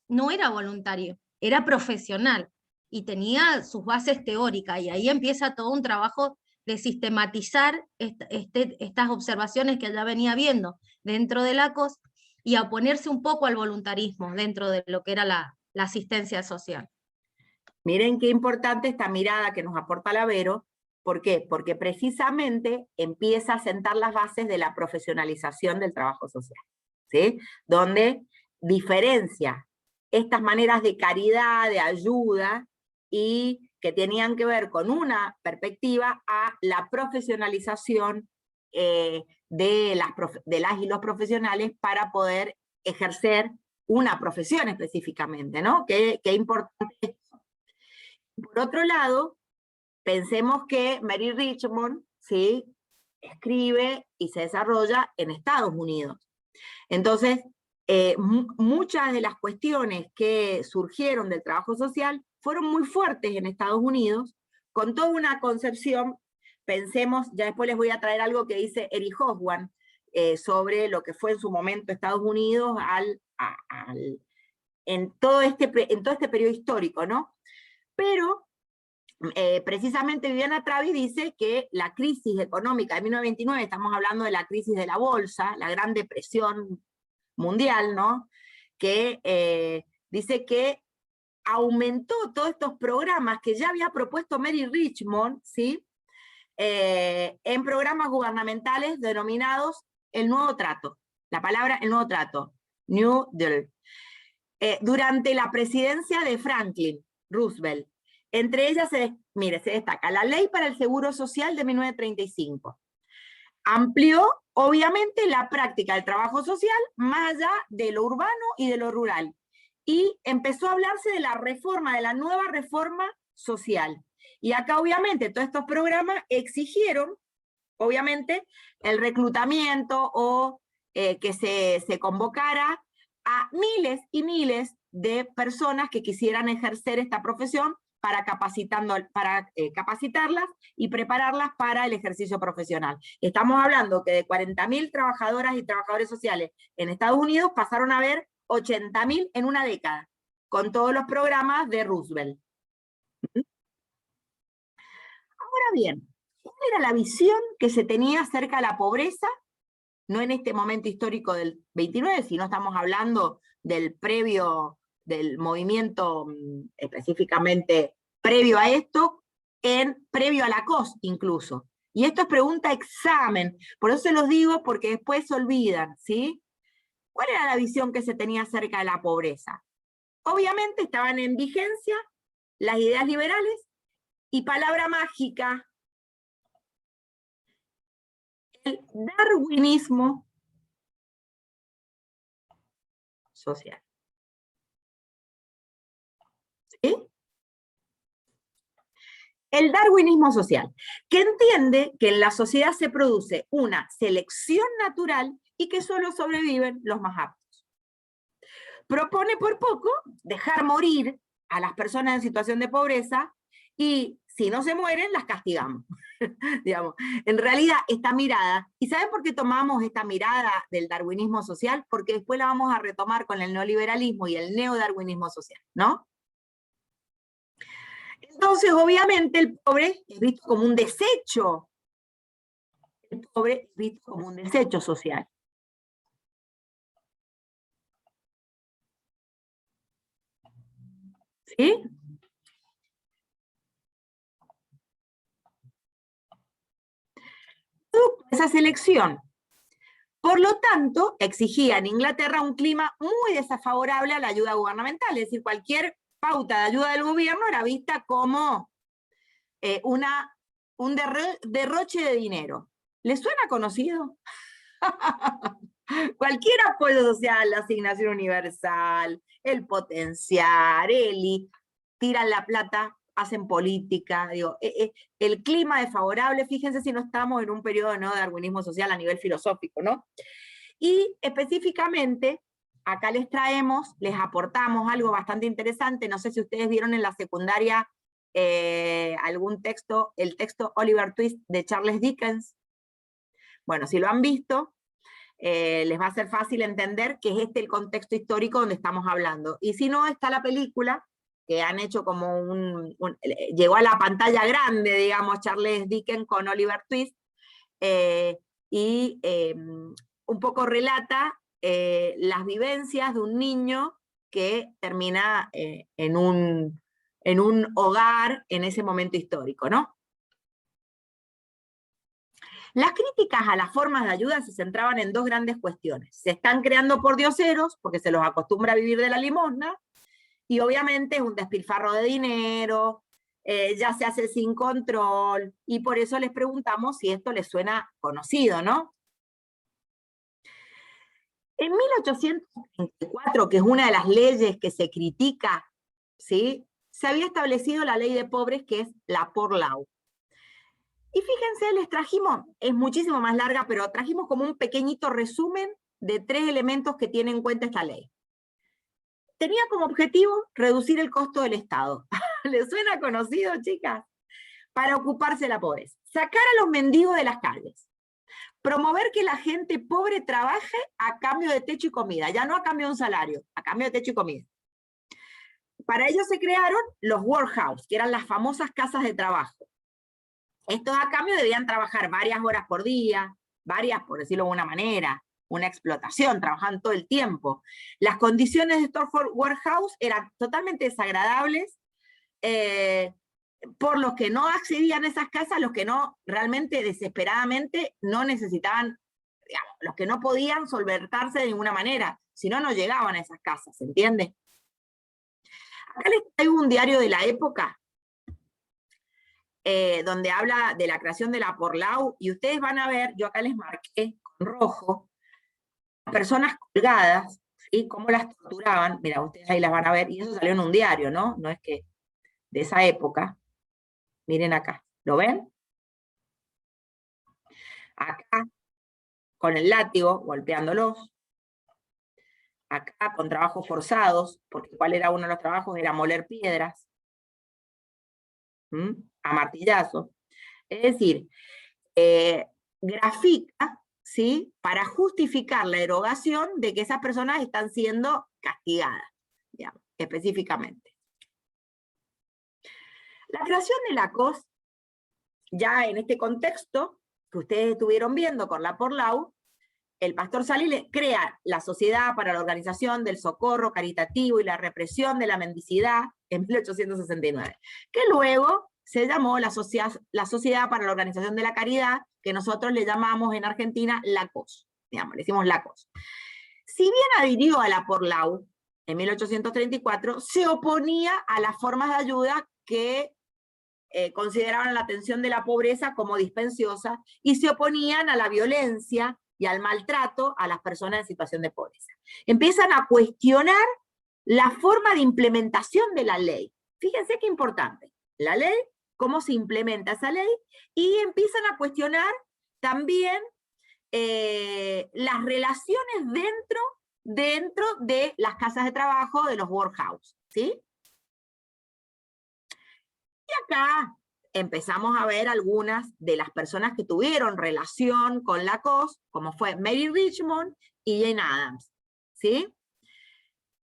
no era voluntario, era profesional, y tenía sus bases teóricas, y ahí empieza todo un trabajo de sistematizar estas observaciones que ella venía viendo dentro de la COS, y a oponerse un poco al voluntarismo dentro de lo que era la asistencia social. Miren qué importante esta mirada que nos aporta la Vero. ¿Por qué? Porque precisamente empieza a sentar las bases de la profesionalización del trabajo social, ¿sí? Donde diferencia estas maneras de caridad, de ayuda, y que tenían que ver con una perspectiva a la profesionalización de las y los profesionales para poder ejercer una profesión específicamente, ¿no? Qué importante esto. Por otro lado, pensemos que Mary Richmond, ¿sí?, escribe y se desarrolla en Estados Unidos. Entonces, muchas de las cuestiones que surgieron del trabajo social fueron muy fuertes en Estados Unidos, con toda una concepción. Pensemos, ya después les voy a traer algo que dice Eric Hobsbawm sobre lo que fue en su momento Estados Unidos en todo este periodo histórico, ¿no? Pero precisamente Viviana Travis dice que la crisis económica de 1929, estamos hablando de la crisis de la bolsa, la Gran Depresión mundial, ¿no? Que dice que aumentó todos estos programas que ya había propuesto Mary Richmond, ¿sí?, en programas gubernamentales denominados el Nuevo Trato. La palabra el Nuevo Trato, New Deal. Durante la presidencia de Franklin Roosevelt. Entre ellas se destaca la Ley para el Seguro Social de 1935. Amplió, obviamente, la práctica del trabajo social más allá de lo urbano y de lo rural. Y empezó a hablarse de la reforma, de la nueva reforma social. Y acá, obviamente, todos estos programas exigieron, obviamente, el reclutamiento o que se convocara a miles y miles de personas que quisieran ejercer esta profesión para capacitarlas y prepararlas para el ejercicio profesional. Estamos hablando que de 40.000 trabajadoras y trabajadores sociales en Estados Unidos pasaron a haber 80.000 en una década, con todos los programas de Roosevelt. Ahora bien, ¿cuál era la visión que se tenía acerca de la pobreza? No en este momento histórico del 29, sino estamos hablando del movimiento específicamente previo a esto, previo a la COS incluso. Y esto es pregunta examen, por eso se los digo porque después se olvidan, ¿sí? ¿Cuál era la visión que se tenía acerca de la pobreza? Obviamente estaban en vigencia las ideas liberales y palabra mágica, el darwinismo social. ¿Sí? El darwinismo social, que entiende que en la sociedad se produce una selección natural y que solo sobreviven los más aptos. Propone por poco dejar morir a las personas en situación de pobreza y si no se mueren, las castigamos. Digamos, en realidad, esta mirada, ¿y saben por qué tomamos esta mirada del darwinismo social? Porque después la vamos a retomar con el neoliberalismo y el neodarwinismo social, ¿no? Entonces, obviamente, el pobre es visto como un desecho. El pobre es visto como un desecho social. ¿Sí? Esa selección. Por lo tanto, exigía en Inglaterra un clima muy desfavorable a la ayuda gubernamental, es decir, cualquier pauta de ayuda del gobierno era vista como un derroche de dinero. ¿Les suena conocido? Cualquier apoyo social, la asignación universal, el potenciar, tiran la plata, hacen política, digo, el clima desfavorable, fíjense si no estamos en un periodo ¿no? de darwinismo social a nivel filosófico, ¿no? Y específicamente, acá les traemos, les aportamos algo bastante interesante, no sé si ustedes vieron en la secundaria algún texto, el texto Oliver Twist de Charles Dickens. Bueno, si lo han visto, les va a ser fácil entender que es el contexto histórico donde estamos hablando. Y si no, está la película, que han hecho como llegó a la pantalla grande, digamos, Charles Dickens con Oliver Twist, un poco relata las vivencias de un niño que termina en un hogar en ese momento histórico, ¿no? Las críticas a las formas de ayuda se centraban en dos grandes cuestiones. Se están creando pordioseros, porque se los acostumbra a vivir de la limosna, y obviamente es un despilfarro de dinero, ya se hace sin control, y por eso les preguntamos si esto les suena conocido, ¿no? En 1834, que es una de las leyes que se critica, ¿sí? Se había establecido la ley de pobres, que es la Poor Law. Y fíjense, les trajimos, es muchísimo más larga, pero trajimos como un pequeñito resumen de 3 elementos que tiene en cuenta esta ley. Tenía como objetivo reducir el costo del Estado. ¿Les suena conocido, chicas? Para ocuparse de la pobreza. Sacar a los mendigos de las calles. Promover que la gente pobre trabaje a cambio de techo y comida. Ya no a cambio de un salario, a cambio de techo y comida. Para ello se crearon los workhouse, que eran las famosas casas de trabajo. Estos a cambio debían trabajar varias horas por día, varias, por decirlo de alguna manera, una explotación, trabajaban todo el tiempo. Las condiciones de estos warehouse eran totalmente desagradables, por los que no accedían a esas casas, los que no realmente desesperadamente no necesitaban, digamos, los que no podían solventarse de ninguna manera, si no, no llegaban a esas casas, ¿se entiende? Acá les traigo un diario de la época, donde habla de la creación de la Poor Law, y ustedes van a ver, yo acá les marqué con rojo, personas colgadas, ¿sí? Cómo las torturaban, mira, ustedes ahí las van a ver, y eso salió en un diario, ¿no? No es que de esa época. Miren acá, ¿lo ven? Acá, con el látigo, golpeándolos. Acá, con trabajos forzados, porque ¿cuál era uno de los trabajos? Era moler piedras. A martillazo. Es decir, grafica, ¿sí? Para justificar la erogación de que esas personas están siendo castigadas, digamos, específicamente. La creación de la COS, ya en este contexto que ustedes estuvieron viendo con la Poor Law, el pastor Salí crea la Sociedad para la Organización del Socorro Caritativo y la Represión de la Mendicidad en 1869, que luego se llamó la Sociedad para la Organización de la Caridad, que nosotros le llamamos en Argentina la COS, digamos, le decimos la COS. Si bien adhirió a la Porlau en 1834, se oponía a las formas de ayuda que consideraban la atención de la pobreza como dispensiosa y se oponían a la violencia y al maltrato a las personas en situación de pobreza. Empiezan a cuestionar la forma de implementación de la ley. Fíjense qué importante. La ley, cómo se implementa esa ley, y empiezan a cuestionar también las relaciones dentro de las casas de trabajo, de los workhouse, ¿sí? Y acá empezamos a ver algunas de las personas que tuvieron relación con la COS, como fue Mary Richmond y Jane Addams, ¿sí?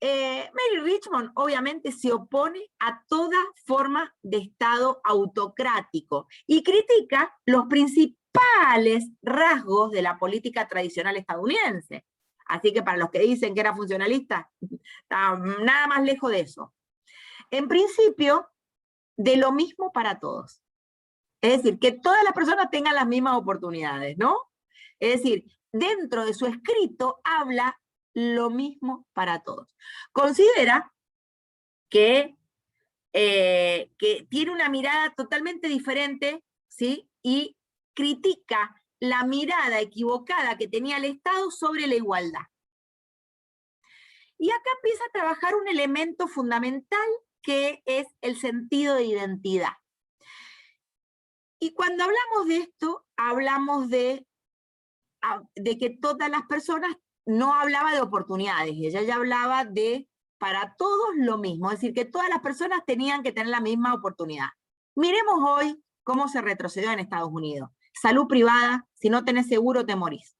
Mary Richmond obviamente se opone a toda forma de Estado autocrático y critica los principales rasgos de la política tradicional estadounidense. Así que para los que dicen que era funcionalista, nada más lejos de eso. En principio, de lo mismo para todos. Es decir, que todas las personas tengan las mismas oportunidades, ¿no? Es decir, dentro de su escrito habla lo mismo para todos. Considera que tiene una mirada totalmente diferente, ¿sí? Y critica la mirada equivocada que tenía el Estado sobre la igualdad. Y acá empieza a trabajar un elemento fundamental que es el sentido de identidad. Y cuando hablamos de esto, hablamos de que todas las personas, no hablaba de oportunidades, ella ya hablaba de para todos lo mismo, es decir, que todas las personas tenían que tener la misma oportunidad. Miremos hoy cómo se retrocedió en Estados Unidos. Salud privada, si no tenés seguro te morís.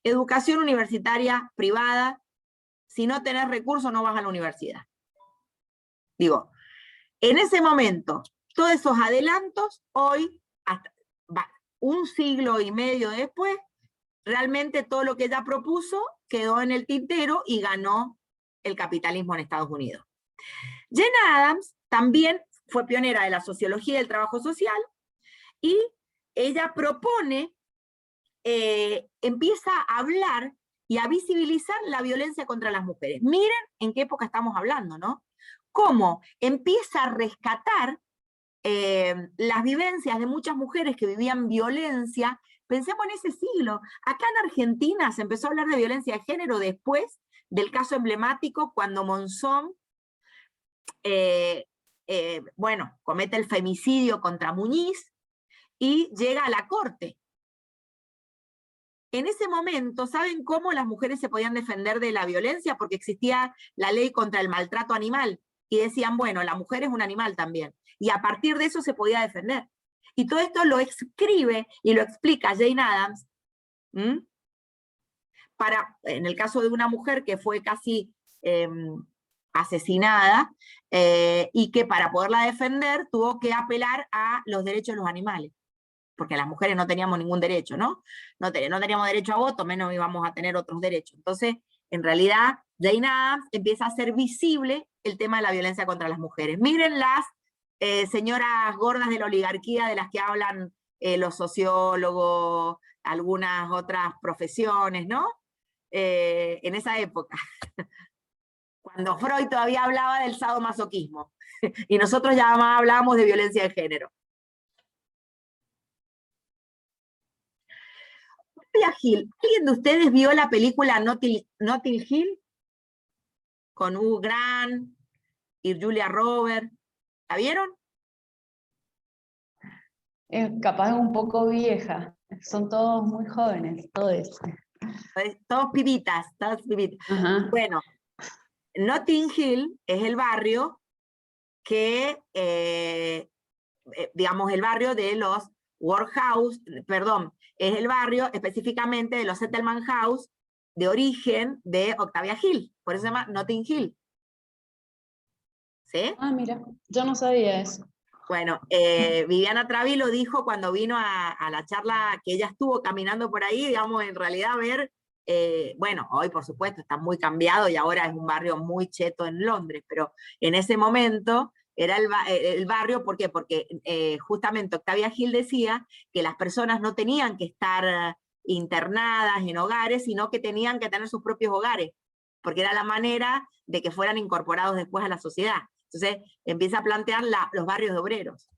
Educación universitaria privada, si no tenés recursos no vas a la universidad. Digo, en ese momento, todos esos adelantos, hoy, hasta un siglo y medio después, realmente todo lo que ella propuso quedó en el tintero y ganó el capitalismo en Estados Unidos. Jane Addams también fue pionera de la sociología del trabajo social y ella propone, empieza a hablar y a visibilizar la violencia contra las mujeres. Miren en qué época estamos hablando, ¿no? Cómo empieza a rescatar las vivencias de muchas mujeres que vivían violencia. Pensemos en ese siglo. Acá en Argentina se empezó a hablar de violencia de género después del caso emblemático cuando Monzón, bueno, comete el femicidio contra Muñiz y llega a la corte. En ese momento, ¿saben cómo las mujeres se podían defender de la violencia? Porque existía la ley contra el maltrato animal. Y decían, bueno, la mujer es un animal también. Y a partir de eso se podía defender. Y todo esto lo escribe y lo explica Jane Addams, en el caso de una mujer que fue casi asesinada, y que para poderla defender tuvo que apelar a los derechos de los animales. Porque las mujeres no teníamos ningún derecho, ¿no? No teníamos derecho a voto, menos íbamos a tener otros derechos. Entonces, en realidad, Jane Addams empieza a hacer visible el tema de la violencia contra las mujeres. Miren las señoras gordas de la oligarquía de las que hablan los sociólogos, algunas otras profesiones, ¿no? En esa época, cuando Freud todavía hablaba del sadomasoquismo, y nosotros ya hablábamos de violencia de género. Hill. ¿Alguien de ustedes vio la película Notting Hill? Con Hugh Grant y Julia Roberts. ¿La vieron? Capaz un poco vieja. Son todos muy jóvenes, todos. Todos pibitas, todos pibitas. Ajá. Bueno, Notting Hill es el barrio que, digamos, el barrio de los workhouse, perdón, es el barrio específicamente de los settlement house de origen de Octavia Hill, por eso se llama Notting Hill. ¿Sí? Ah, mira, yo no sabía eso. Bueno, Viviana Travi lo dijo cuando vino a la charla que ella estuvo caminando por ahí, digamos, en realidad ver, bueno, hoy por supuesto está muy cambiado y ahora es un barrio muy cheto en Londres, pero en ese momento era el barrio. ¿Por qué? Porque justamente Octavia Gil decía que las personas no tenían que estar internadas en hogares, sino que tenían que tener sus propios hogares, porque era la manera de que fueran incorporados después a la sociedad. Entonces empieza a plantear los barrios de obreros,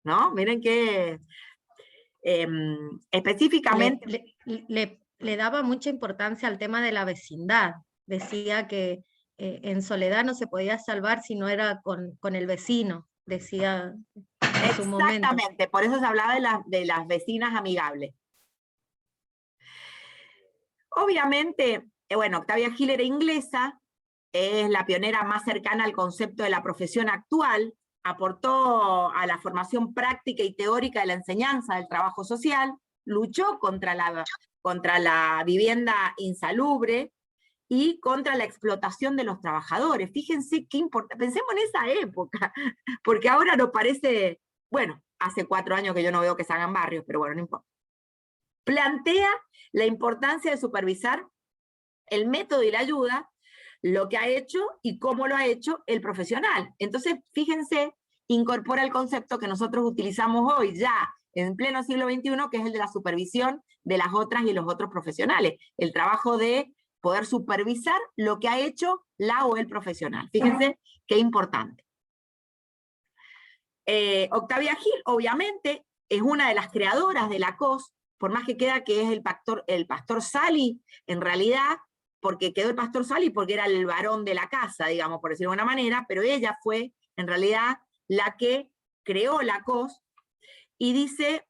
¿no? Miren que específicamente... Le daba mucha importancia al tema de la vecindad. Decía que en soledad no se podía salvar si no era con el vecino, decía en su momento. Exactamente, por eso se hablaba de las vecinas amigables. Obviamente, bueno, Octavia Gil era inglesa, es la pionera más cercana al concepto de la profesión actual, aportó a la formación práctica y teórica de la enseñanza del trabajo social, luchó contra la vivienda insalubre y contra la explotación de los trabajadores. Fíjense qué importante, pensemos en esa época, porque ahora nos parece, bueno, hace 4 años que yo no veo que se hagan barrios, pero bueno, no importa. Plantea la importancia de supervisar el método y la ayuda, lo que ha hecho y cómo lo ha hecho el profesional. Entonces, fíjense, incorpora el concepto que nosotros utilizamos hoy ya en pleno siglo XXI, que es el de la supervisión de las otras y los otros profesionales. El trabajo de poder supervisar lo que ha hecho la o el profesional. Fíjense qué importante. Octavia Gil, obviamente, es una de las creadoras de la COS, por más que queda que es el pastor Sali, en realidad, porque quedó el pastor Sali porque era el varón de la casa, digamos, por decirlo de una manera, pero ella fue, en realidad, la que creó la COS, y dice,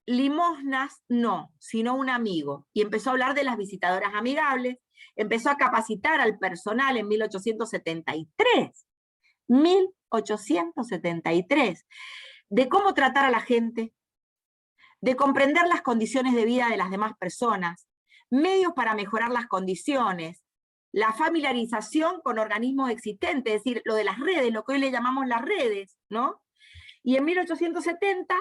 limosnas no, sino un amigo, y empezó a hablar de las visitadoras amigables, empezó a capacitar al personal en 1873, de cómo tratar a la gente, de comprender las condiciones de vida de las demás personas, medios para mejorar las condiciones, la familiarización con organismos existentes, es decir, lo de las redes, lo que hoy le llamamos las redes, ¿no? Y en 1870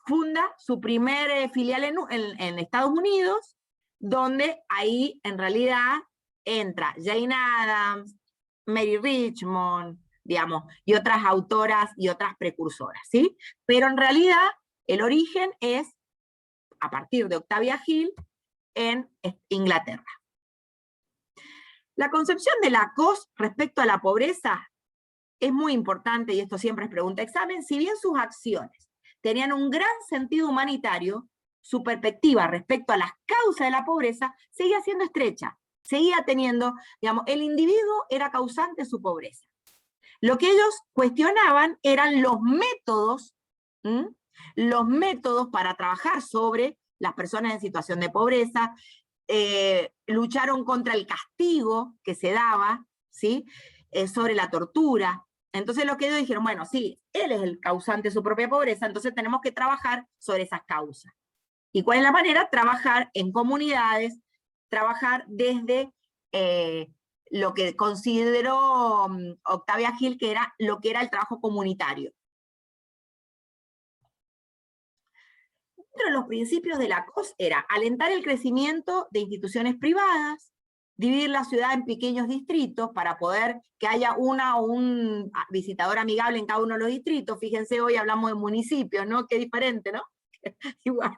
funda su primer filial en Estados Unidos, donde ahí en realidad entra Jane Addams, Mary Richmond, digamos, y otras autoras y otras precursoras, ¿sí? Pero en realidad el origen es a partir de Octavia Gil en Inglaterra. La concepción de la COS respecto a la pobreza es muy importante, y esto siempre es pregunta de examen. Si bien sus acciones tenían un gran sentido humanitario, su perspectiva respecto a las causas de la pobreza seguía siendo estrecha, seguía teniendo, digamos, el individuo era causante de su pobreza. Lo que ellos cuestionaban eran los métodos para trabajar sobre las personas en situación de pobreza, lucharon contra el castigo que se daba, ¿sí? Sobre la tortura. Entonces lo que ellos dijeron, bueno, sí, él es el causante de su propia pobreza, entonces tenemos que trabajar sobre esas causas. ¿Y cuál es la manera? Trabajar en comunidades, trabajar desde lo que consideró Octavia Gil que era lo que era el trabajo comunitario. Dentro de los principios de la COS era alentar el crecimiento de instituciones privadas, dividir la ciudad en pequeños distritos para poder que haya una o un visitador amigable en cada uno de los distritos. Fíjense, hoy hablamos de municipios, ¿no? Qué diferente, ¿no? Igual.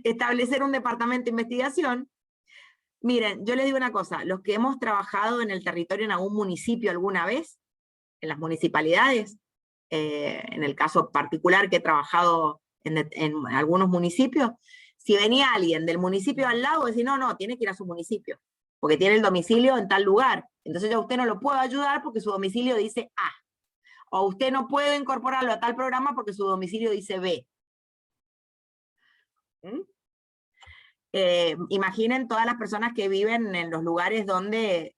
Establecer un departamento de investigación. Miren, yo les digo una cosa, los que hemos trabajado en el territorio en algún municipio alguna vez, en las municipalidades, en el caso particular que he trabajado en algunos municipios, si venía alguien del municipio al lado, decía, no, tiene que ir a su municipio, porque tiene el domicilio en tal lugar, entonces yo a usted no lo puedo ayudar porque su domicilio dice A, o usted no puede incorporarlo a tal programa porque su domicilio dice B. Imaginen todas las personas que viven en los lugares donde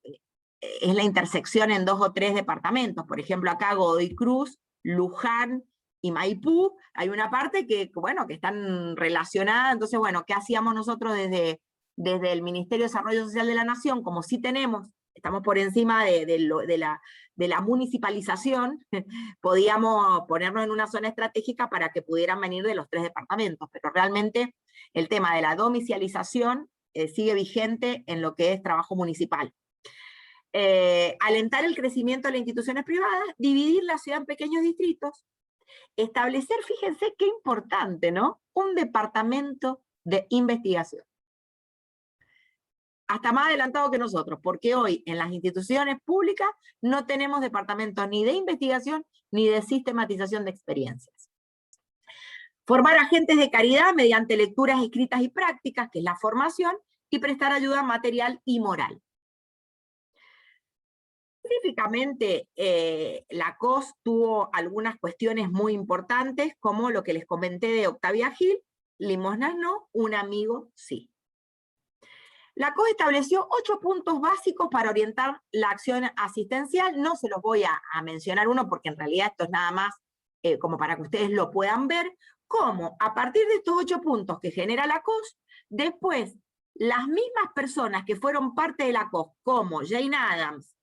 es la intersección en 2 o 3 departamentos, por ejemplo acá Godoy Cruz, Luján y Maipú, hay una parte que, bueno, que están relacionadas. Entonces, bueno, ¿qué hacíamos nosotros desde el Ministerio de Desarrollo Social de la Nación? Como sí estamos por encima de la municipalización, podíamos ponernos en una zona estratégica para que pudieran venir de los 3 departamentos, pero realmente el tema de la domicilización sigue vigente en lo que es trabajo municipal. alentar el crecimiento de las instituciones privadas, dividir la ciudad en pequeños distritos, establecer, fíjense qué importante, ¿no? Un departamento de investigación. Hasta más adelantado que nosotros, porque hoy en las instituciones públicas no tenemos departamentos ni de investigación ni de sistematización de experiencias. Formar agentes de caridad mediante lecturas escritas y prácticas, que es la formación, y prestar ayuda material y moral. Específicamente, la COS tuvo algunas cuestiones muy importantes, como lo que les comenté de Octavia Gil: limosnas no, un amigo sí. La COS estableció 8 puntos básicos para orientar la acción asistencial. No se los voy a mencionar uno, porque en realidad esto es nada más como para que ustedes lo puedan ver, cómo a partir de estos 8 puntos que genera la COS, después las mismas personas que fueron parte de la COS, como Jane Addams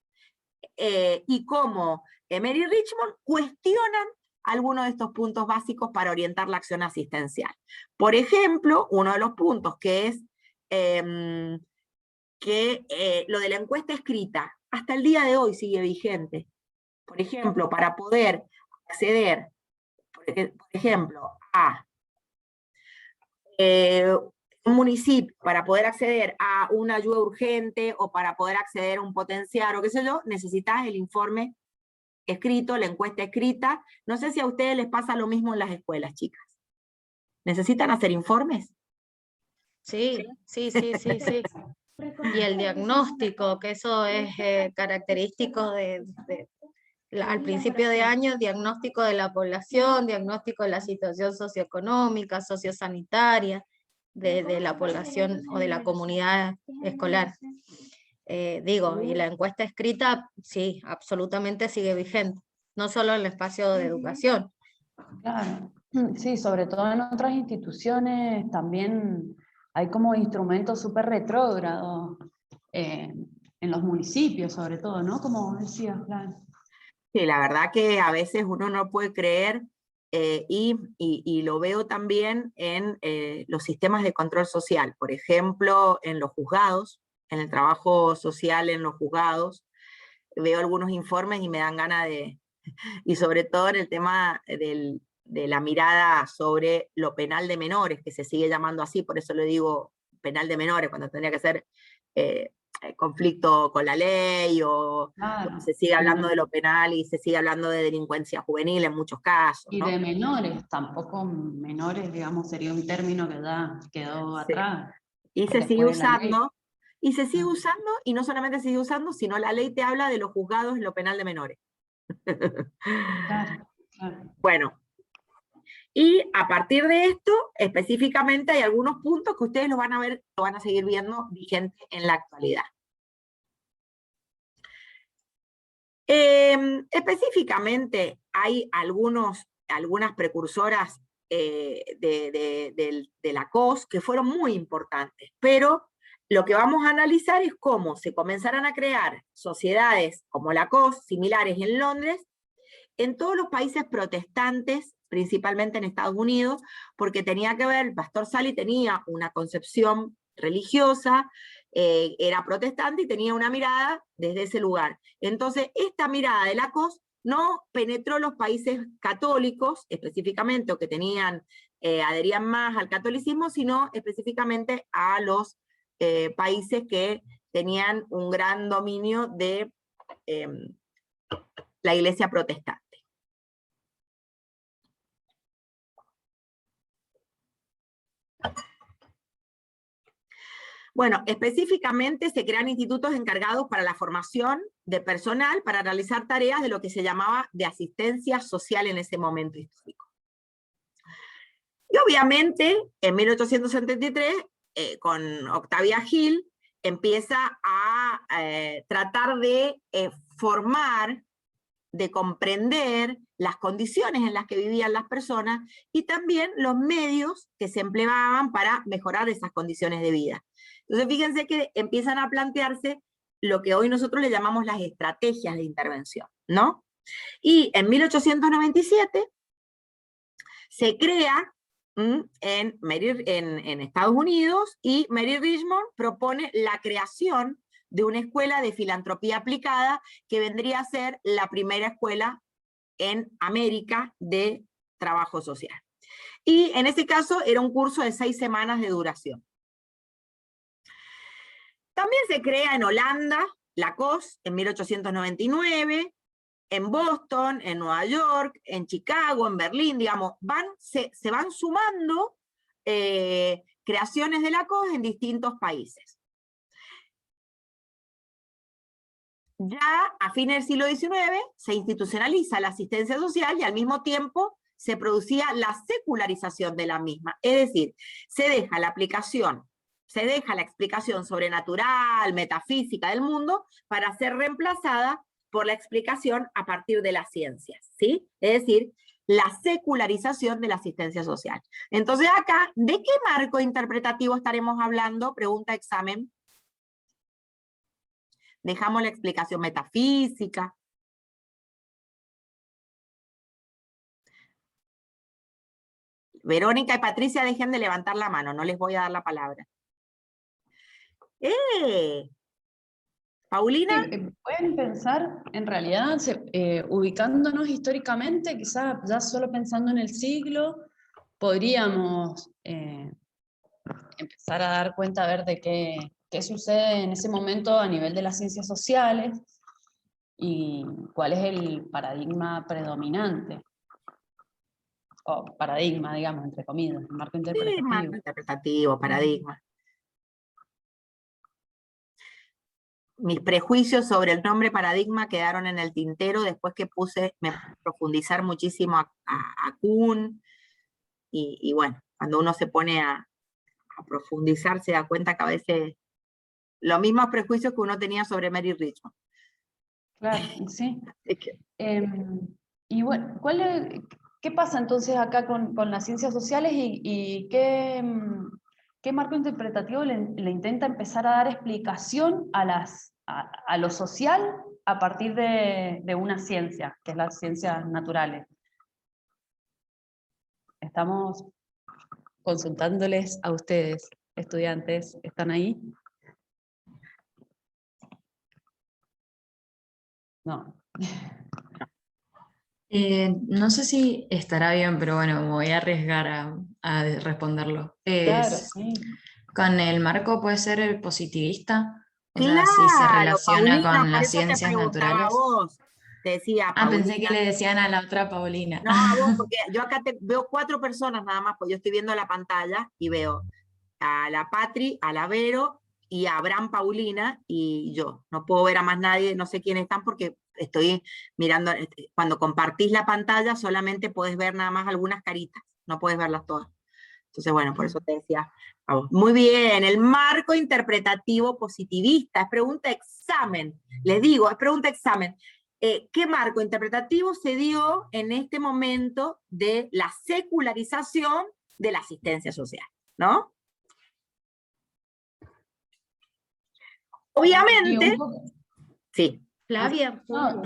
y como Mary Richmond, cuestionan algunos de estos puntos básicos para orientar la acción asistencial. Por ejemplo, uno de los puntos que es lo de la encuesta escrita, hasta el día de hoy sigue vigente. Por ejemplo, para poder acceder, por ejemplo, a un municipio, para poder acceder a una ayuda urgente o para poder acceder a un potenciar o qué sé yo, necesitas el informe escrito, la encuesta escrita. No sé si a ustedes les pasa lo mismo en las escuelas, chicas. ¿Necesitan hacer informes? Sí. Y el diagnóstico, que eso es característico al principio de año, diagnóstico de la población, diagnóstico de la situación socioeconómica, sociosanitaria, de la población o de la comunidad escolar. Y la encuesta escrita, sí, absolutamente sigue vigente, no solo en el espacio de educación. Claro, sí, sobre todo en otras instituciones también hay como instrumentos súper retrógrados, en los municipios sobre todo, ¿no? Como decías, claro. Sí, la verdad que a veces uno no puede creer, y lo veo también en los sistemas de control social, por ejemplo, en los juzgados, en el trabajo social en los juzgados, veo algunos informes y me dan ganas y sobre todo en el tema de la mirada sobre lo penal de menores, que se sigue llamando así, por eso le digo penal de menores, cuando tendría que ser conflicto con la ley, o Claro. se sigue hablando de lo penal y se sigue hablando de delincuencia juvenil en muchos casos, Y ¿no? de menores, tampoco menores, digamos, sería un término que ya quedó atrás. Y se sigue Después de la ley. usando, y no solamente se sigue usando, sino la ley te habla de los juzgados en lo penal de menores. Claro, claro. Bueno, y a partir de esto, específicamente hay algunos puntos que ustedes lo van a ver, lo van a seguir viendo vigente en la actualidad. Específicamente hay algunas precursoras de la COS que fueron muy importantes, pero lo que vamos a analizar es cómo se comenzaron a crear sociedades como la COS, similares en Londres, en todos los países protestantes, principalmente en Estados Unidos, porque tenía que ver, el pastor Sally tenía una concepción religiosa, era protestante y tenía una mirada desde ese lugar. Entonces, esta mirada de la COS no penetró los países católicos, específicamente, o que adherían más al catolicismo, sino específicamente a los países que tenían un gran dominio de la iglesia protestante. Bueno, específicamente se crean institutos encargados para la formación de personal para realizar tareas de lo que se llamaba de asistencia social en ese momento histórico. Y obviamente, en 1873, con Octavia Gil, empieza a tratar de formar, de comprender las condiciones en las que vivían las personas y también los medios que se empleaban para mejorar esas condiciones de vida. Entonces fíjense que empiezan a plantearse lo que hoy nosotros le llamamos las estrategias de intervención, ¿no? Y en 1897 se crea en Estados Unidos, y Mary Richmond propone la creación de una escuela de filantropía aplicada que vendría a ser la primera escuela en América de trabajo social. Y en ese caso era un curso de 6 semanas de duración. También se crea en Holanda, la COS, en 1899, en Boston, en Nueva York, en Chicago, en Berlín, digamos, se van sumando creaciones de la COS en distintos países. Ya a fines del siglo XIX se institucionaliza la asistencia social y al mismo tiempo se producía la secularización de la misma. Es decir, se deja la explicación sobrenatural, metafísica del mundo, para ser reemplazada por la explicación a partir de las ciencias, ¿sí? Es decir, la secularización de la asistencia social. Entonces acá, ¿de qué marco interpretativo estaremos hablando? Pregunta examen. Dejamos la explicación metafísica. Verónica y Patricia, dejen de levantar la mano, no les voy a dar la palabra. Paulina. Sí, pueden pensar, en realidad, ubicándonos históricamente, quizás ya solo pensando en el siglo, podríamos empezar a dar cuenta a ver de qué sucede en ese momento a nivel de las ciencias sociales y cuál es el paradigma predominante. O paradigma, digamos, entre comillas, el marco interpretativo. Sí, marco interpretativo, paradigma. Mis prejuicios sobre el nombre paradigma quedaron en el tintero después que me puse a profundizar muchísimo a Kuhn, y bueno, cuando uno se pone a profundizar se da cuenta que a veces los mismos prejuicios que uno tenía sobre Mary Richmond. Claro, sí. Y bueno, ¿qué pasa entonces acá con las ciencias sociales y qué marco interpretativo le intenta empezar a dar explicación a lo social a partir de una ciencia, que es las ciencias naturales? Estamos consultándoles a ustedes, estudiantes, ¿están ahí? No. No sé si estará bien, pero bueno, me voy a arriesgar a responderlo. Claro, sí. Con el marco puede ser el positivista, o Claro, sea, si se relaciona Paulina, con por las eso te ciencias preguntaba naturales. a vos. Te decía, Ah, Paulina. pensé que le decían a la otra Paulina. No, a vos, porque yo acá veo 4 personas nada más, porque yo estoy viendo la pantalla y veo a la Patri, a la Vero y a Abraham, Paulina y yo. No puedo ver a más nadie, no sé quiénes están porque estoy mirando. Cuando compartís la pantalla solamente podés ver nada más algunas caritas, no podés verlas todas. Entonces, bueno, por eso te decía, vamos. Muy bien, el marco interpretativo positivista, es pregunta examen, les digo, es pregunta examen. ¿Qué marco interpretativo se dio en este momento de la secularización de la asistencia social? ¿No? Obviamente, sí. Flavia. No,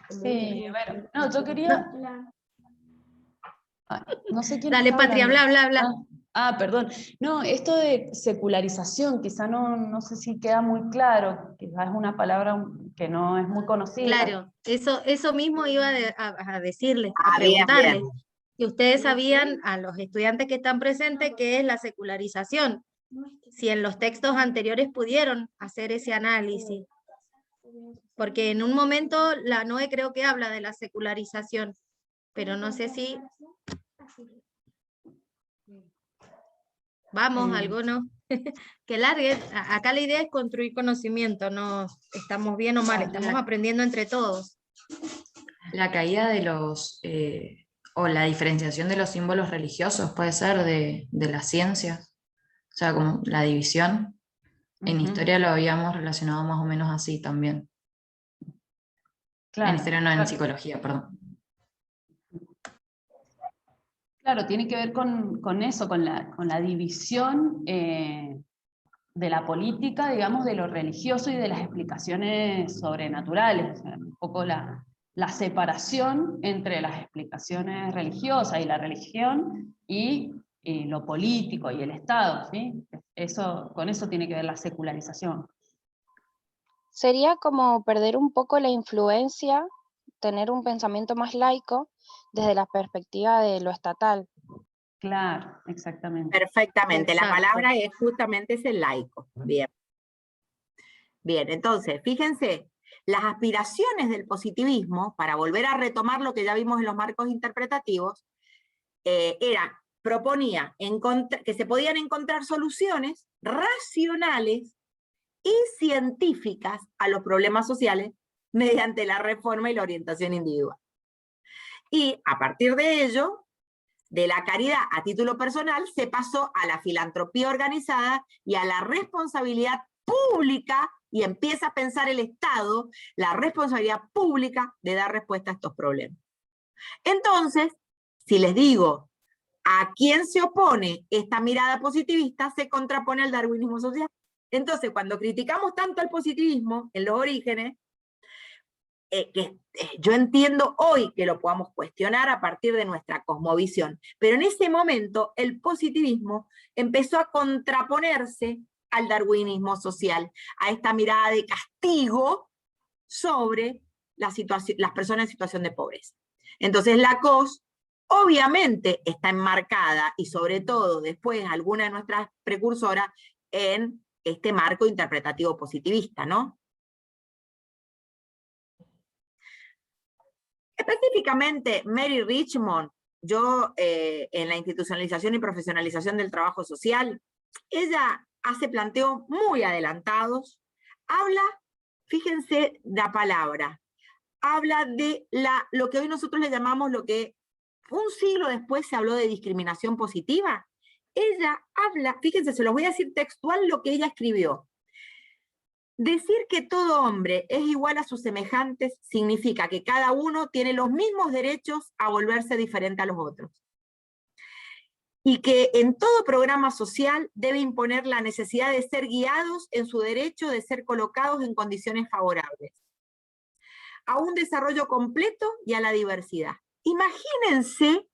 sí, a ver, no, yo quería... No sé quién Dale, está Patria, hablando. bla. Perdón. No, esto de secularización, quizá no sé si queda muy claro, quizás es una palabra que no es muy conocida. Claro, eso mismo iba a decirles, a Bien, preguntarles. bien. Si ustedes sabían, a los estudiantes que están presentes, qué es la secularización. Si en los textos anteriores pudieron hacer ese análisis. Porque en un momento la NOE creo que habla de la secularización, pero no sé si... Vamos, algunos. Que largue. Acá la idea es construir conocimiento, no estamos bien o mal, estamos aprendiendo entre todos. La caída de los, o la diferenciación de los símbolos religiosos puede ser de la ciencia, o sea, como la división. En historia lo habíamos relacionado más o menos así también. Claro, En historia no, en psicología, perdón. Claro, tiene que ver con eso, con la división de la política, digamos, de lo religioso y de las explicaciones sobrenaturales. O sea, un poco la separación entre las explicaciones religiosas y la religión y lo político y el Estado, ¿sí? Con eso tiene que ver la secularización. Sería como perder un poco la influencia, tener un pensamiento más laico desde la perspectiva de lo estatal. Claro, exactamente. Perfectamente, la Exacto. palabra es justamente ese laico. Bien. Bien, entonces, fíjense, las aspiraciones del positivismo, para volver a retomar lo que ya vimos en los marcos interpretativos, proponía que se podían encontrar soluciones racionales y científicas a los problemas sociales mediante la reforma y la orientación individual. Y a partir de ello, de la caridad a título personal, se pasó a la filantropía organizada y a la responsabilidad pública, y empieza a pensar el Estado la responsabilidad pública de dar respuesta a estos problemas. Entonces, si les digo a quién se opone esta mirada positivista, se contrapone al darwinismo social. Entonces, cuando criticamos tanto al positivismo en los orígenes, yo entiendo hoy que lo podamos cuestionar a partir de nuestra cosmovisión, pero en ese momento el positivismo empezó a contraponerse al darwinismo social, a esta mirada de castigo sobre las personas en situación de pobreza. Entonces Lacoste obviamente está enmarcada, y sobre todo después alguna de nuestras precursoras, en este marco interpretativo positivista, ¿no? Específicamente, Mary Richmond, yo en la institucionalización y profesionalización del trabajo social, ella hace planteos muy adelantados, habla, fíjense la palabra, habla de lo que hoy nosotros le llamamos lo que un siglo después se habló de discriminación positiva. Ella habla, fíjense, se los voy a decir textual lo que ella escribió. Decir que todo hombre es igual a sus semejantes significa que cada uno tiene los mismos derechos a volverse diferente a los otros. Y que en todo programa social debe imponer la necesidad de ser guiados en su derecho de ser colocados en condiciones favorables a un desarrollo completo y a la diversidad. Imagínense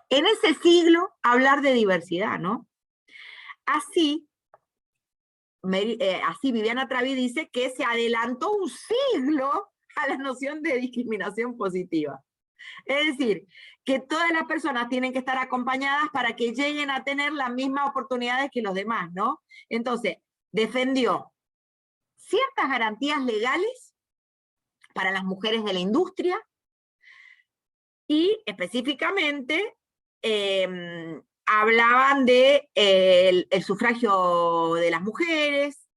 en ese siglo hablar de diversidad, ¿no? Así Viviana Traví dice que se adelantó un siglo a la noción de discriminación positiva. Es decir, que todas las personas tienen que estar acompañadas para que lleguen a tener las mismas oportunidades que los demás, ¿no? Entonces, defendió ciertas garantías legales para las mujeres de la industria y específicamente hablaban de el sufragio de las mujeres,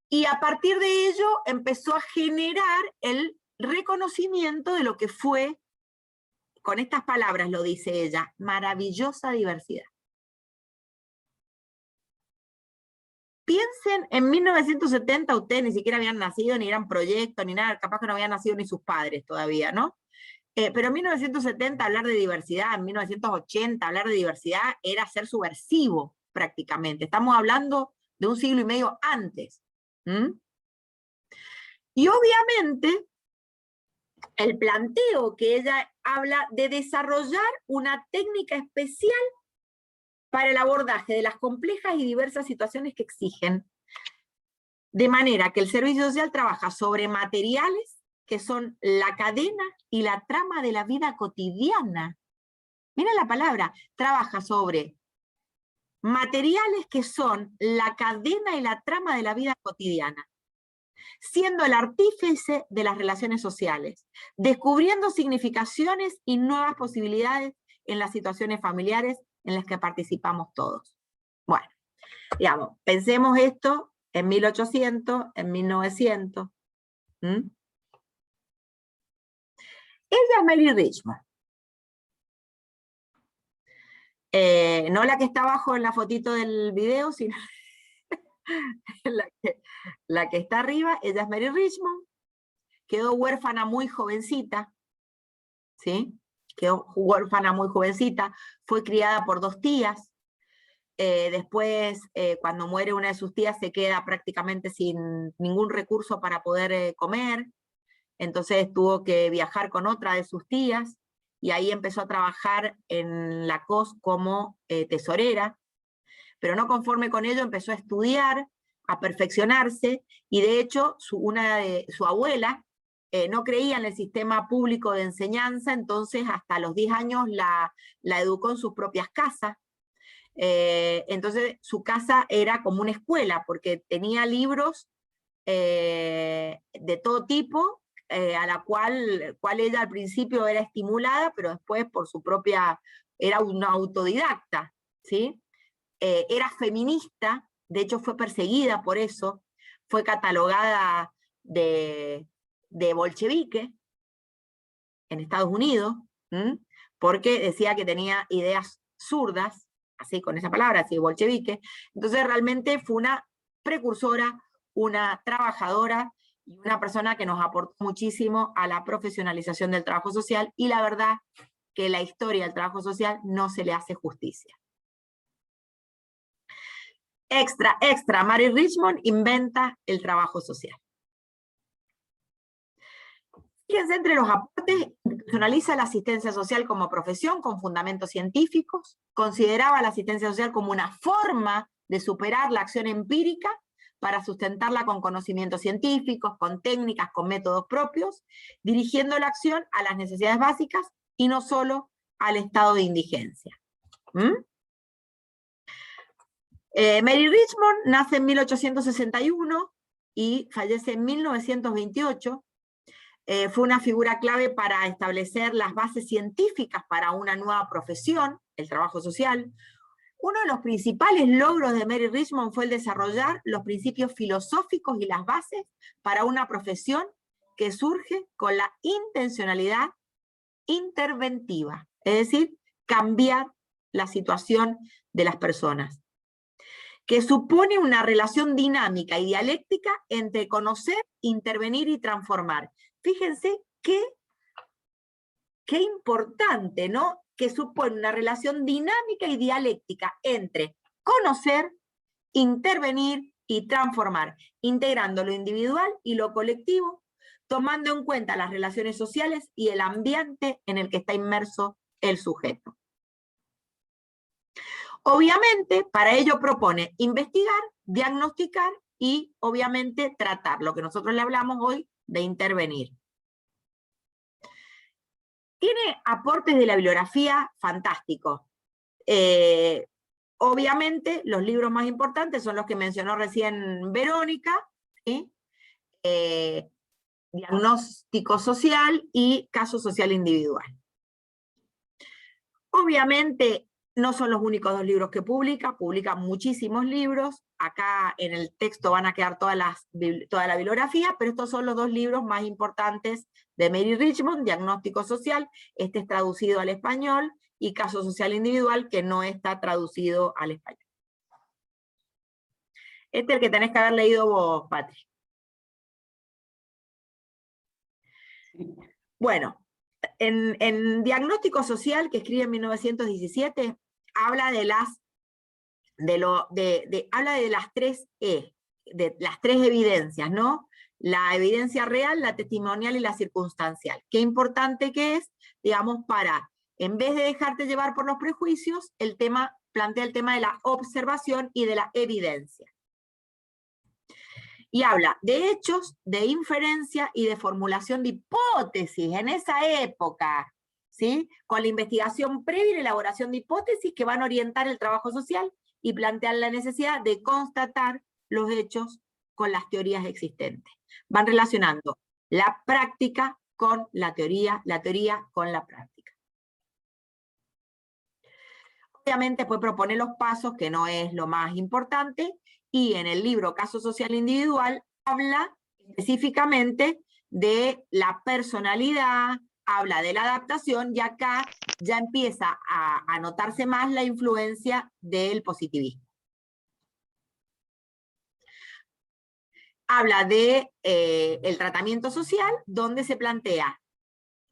y a partir de ello empezó a generar el reconocimiento de lo que fue, con estas palabras lo dice ella, maravillosa diversidad. Piensen, en 1970 ustedes ni siquiera habían nacido, ni eran proyectos, ni nada, capaz que no habían nacido ni sus padres todavía, ¿no? Pero en 1970 hablar de diversidad, en 1980 hablar de diversidad era ser subversivo prácticamente. Estamos hablando de un siglo y medio antes. Y obviamente el planteo que ella habla de desarrollar una técnica especial para el abordaje de las complejas y diversas situaciones que exigen, de manera que el servicio social trabaja sobre materiales que son la cadena y la trama de la vida cotidiana. Mira la palabra, trabaja sobre materiales que son la cadena y la trama de la vida cotidiana, siendo el artífice de las relaciones sociales, descubriendo significaciones y nuevas posibilidades en las situaciones familiares en las que participamos todos. Bueno, digamos, pensemos esto en 1800, en 1900. Ella es Mary Richmond. No la que está abajo en la fotito del video, sino la que está arriba. Ella es Mary Richmond. Quedó huérfana muy jovencita, ¿sí? Quedó huérfana muy jovencita. Fue criada por 2 tías. Después, cuando muere una de sus tías, se queda prácticamente sin ningún recurso para poder comer. Entonces tuvo que viajar con otra de sus tías, y ahí empezó a trabajar en Lacoste como tesorera, pero no conforme con ello empezó a estudiar, a perfeccionarse, y de hecho su abuela no creía en el sistema público de enseñanza, entonces hasta los 10 años la educó en sus propias casas. Entonces su casa era como una escuela, porque tenía libros de todo tipo, a la cual ella al principio era estimulada, pero después por su propia, era una autodidacta, ¿sí? Era feminista, de hecho fue perseguida por eso, fue catalogada de bolchevique en Estados Unidos, porque decía que tenía ideas zurdas, así con esa palabra, así bolchevique. Entonces realmente fue una precursora, una trabajadora y una persona que nos aportó muchísimo a la profesionalización del trabajo social, y la verdad que la historia del trabajo social no se le hace justicia. Extra, Mary Richmond inventa el trabajo social. Fíjense, entre los aportes, institucionaliza la asistencia social como profesión con fundamentos científicos, consideraba la asistencia social como una forma de superar la acción empírica para sustentarla con conocimientos científicos, con técnicas, con métodos propios, dirigiendo la acción a las necesidades básicas y no solo al estado de indigencia. Mary Richmond nace en 1861 y fallece en 1928. Fue una figura clave para establecer las bases científicas para una nueva profesión, el trabajo social. Uno de los principales logros de Mary Richmond fue el desarrollar los principios filosóficos y las bases para una profesión que surge con la intencionalidad interventiva, es decir, cambiar la situación de las personas, que supone una relación dinámica y dialéctica entre conocer, intervenir y transformar. Fíjense qué importante, ¿no? Que supone una relación dinámica y dialéctica entre conocer, intervenir y transformar, integrando lo individual y lo colectivo, tomando en cuenta las relaciones sociales y el ambiente en el que está inmerso el sujeto. Obviamente, para ello propone investigar, diagnosticar y, obviamente, tratar, lo que nosotros le hablamos hoy de intervenir. Tiene aportes de la bibliografía fantásticos. Obviamente, los libros más importantes son los que mencionó recién Verónica, ¿sí? Diagnóstico social y caso social individual. Obviamente, no son los únicos 2 libros que publica muchísimos libros. Acá en el texto van a quedar toda la bibliografía, pero estos son los 2 libros más importantes de Mary Richmond, Diagnóstico Social, este es traducido al español, y Caso Social Individual, que no está traducido al español. Este es el que tenés que haber leído vos, Patri. Bueno, en Diagnóstico Social, que escribe en 1917, habla de las 3 E, de las 3 evidencias, ¿no? La evidencia real, la testimonial y la circunstancial. Qué importante que es, digamos, para, en vez de dejarte llevar por los prejuicios, plantea el tema de la observación y de la evidencia. Y habla de hechos, de inferencia y de formulación de hipótesis en esa época, ¿sí? Con la investigación previa y la elaboración de hipótesis que van a orientar el trabajo social y plantear la necesidad de constatar los hechos con las teorías existentes. Van relacionando la práctica con la teoría con la práctica. Obviamente después propone los pasos, que no es lo más importante, y en el libro Caso Social Individual habla específicamente de la personalidad, habla de la adaptación, y acá ya empieza a notarse más la influencia del positivismo. Habla de el tratamiento social, donde se plantea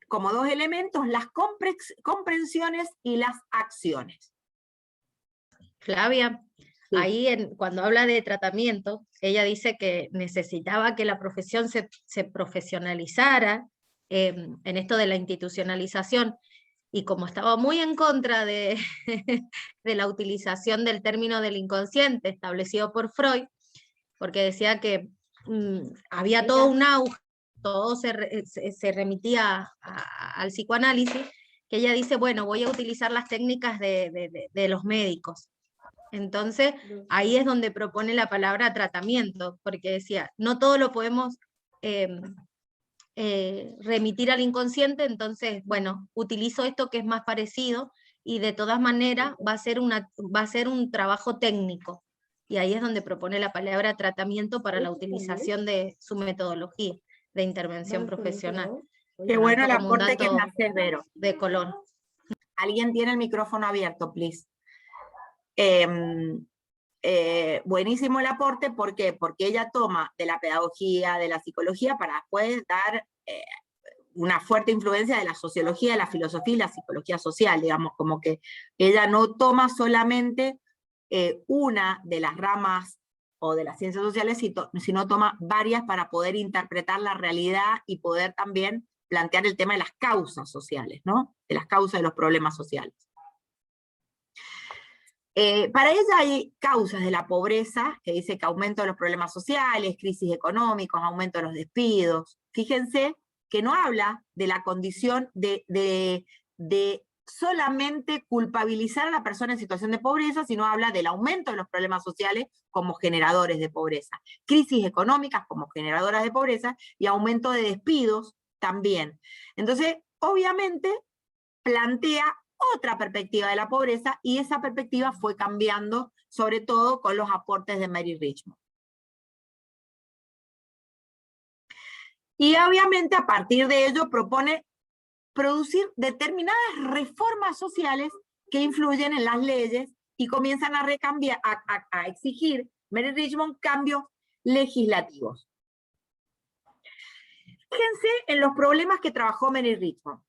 como 2 elementos las comprensiones y las acciones. Flavia, Sí. ahí cuando habla de tratamiento, ella dice que necesitaba que la profesión se profesionalizara en esto de la institucionalización, y como estaba muy en contra de la utilización del término del inconsciente establecido por Freud, porque decía que había todo un auge, todo se remitía al psicoanálisis, que ella dice, bueno, voy a utilizar las técnicas de los médicos. Entonces, ahí es donde propone la palabra tratamiento, porque decía, no todo lo podemos remitir al inconsciente, entonces, bueno, utilizo esto que es más parecido, y de todas maneras va a ser un trabajo técnico. Y ahí es donde propone la palabra tratamiento para la utilización de su metodología de intervención profesional. Qué bueno el Como un aporte que dato me hace Vero. de color. Alguien tiene el micrófono abierto, please. Buenísimo el aporte, ¿por qué? Porque ella toma de la pedagogía, de la psicología, para después dar una fuerte influencia de la sociología, de la filosofía y la psicología social, digamos, como que ella no toma solamente una de las ramas o de las ciencias sociales, sino toma varias para poder interpretar la realidad y poder también plantear el tema de las causas sociales, ¿no? De las causas de los problemas sociales. Para ella hay causas de la pobreza, que dice que aumento de los problemas sociales, crisis económicos, aumento de los despidos. Fíjense que no habla de la condición de solamente culpabilizar a la persona en situación de pobreza, sino habla del aumento de los problemas sociales como generadores de pobreza, crisis económicas como generadoras de pobreza y aumento de despidos también. Entonces, obviamente, plantea otra perspectiva de la pobreza, y esa perspectiva fue cambiando, sobre todo con los aportes de Mary Richmond. Y obviamente a partir de ello propone producir determinadas reformas sociales que influyen en las leyes y comienzan a exigir, Mary Richmond, cambios legislativos. Fíjense en los problemas que trabajó Mary Richmond.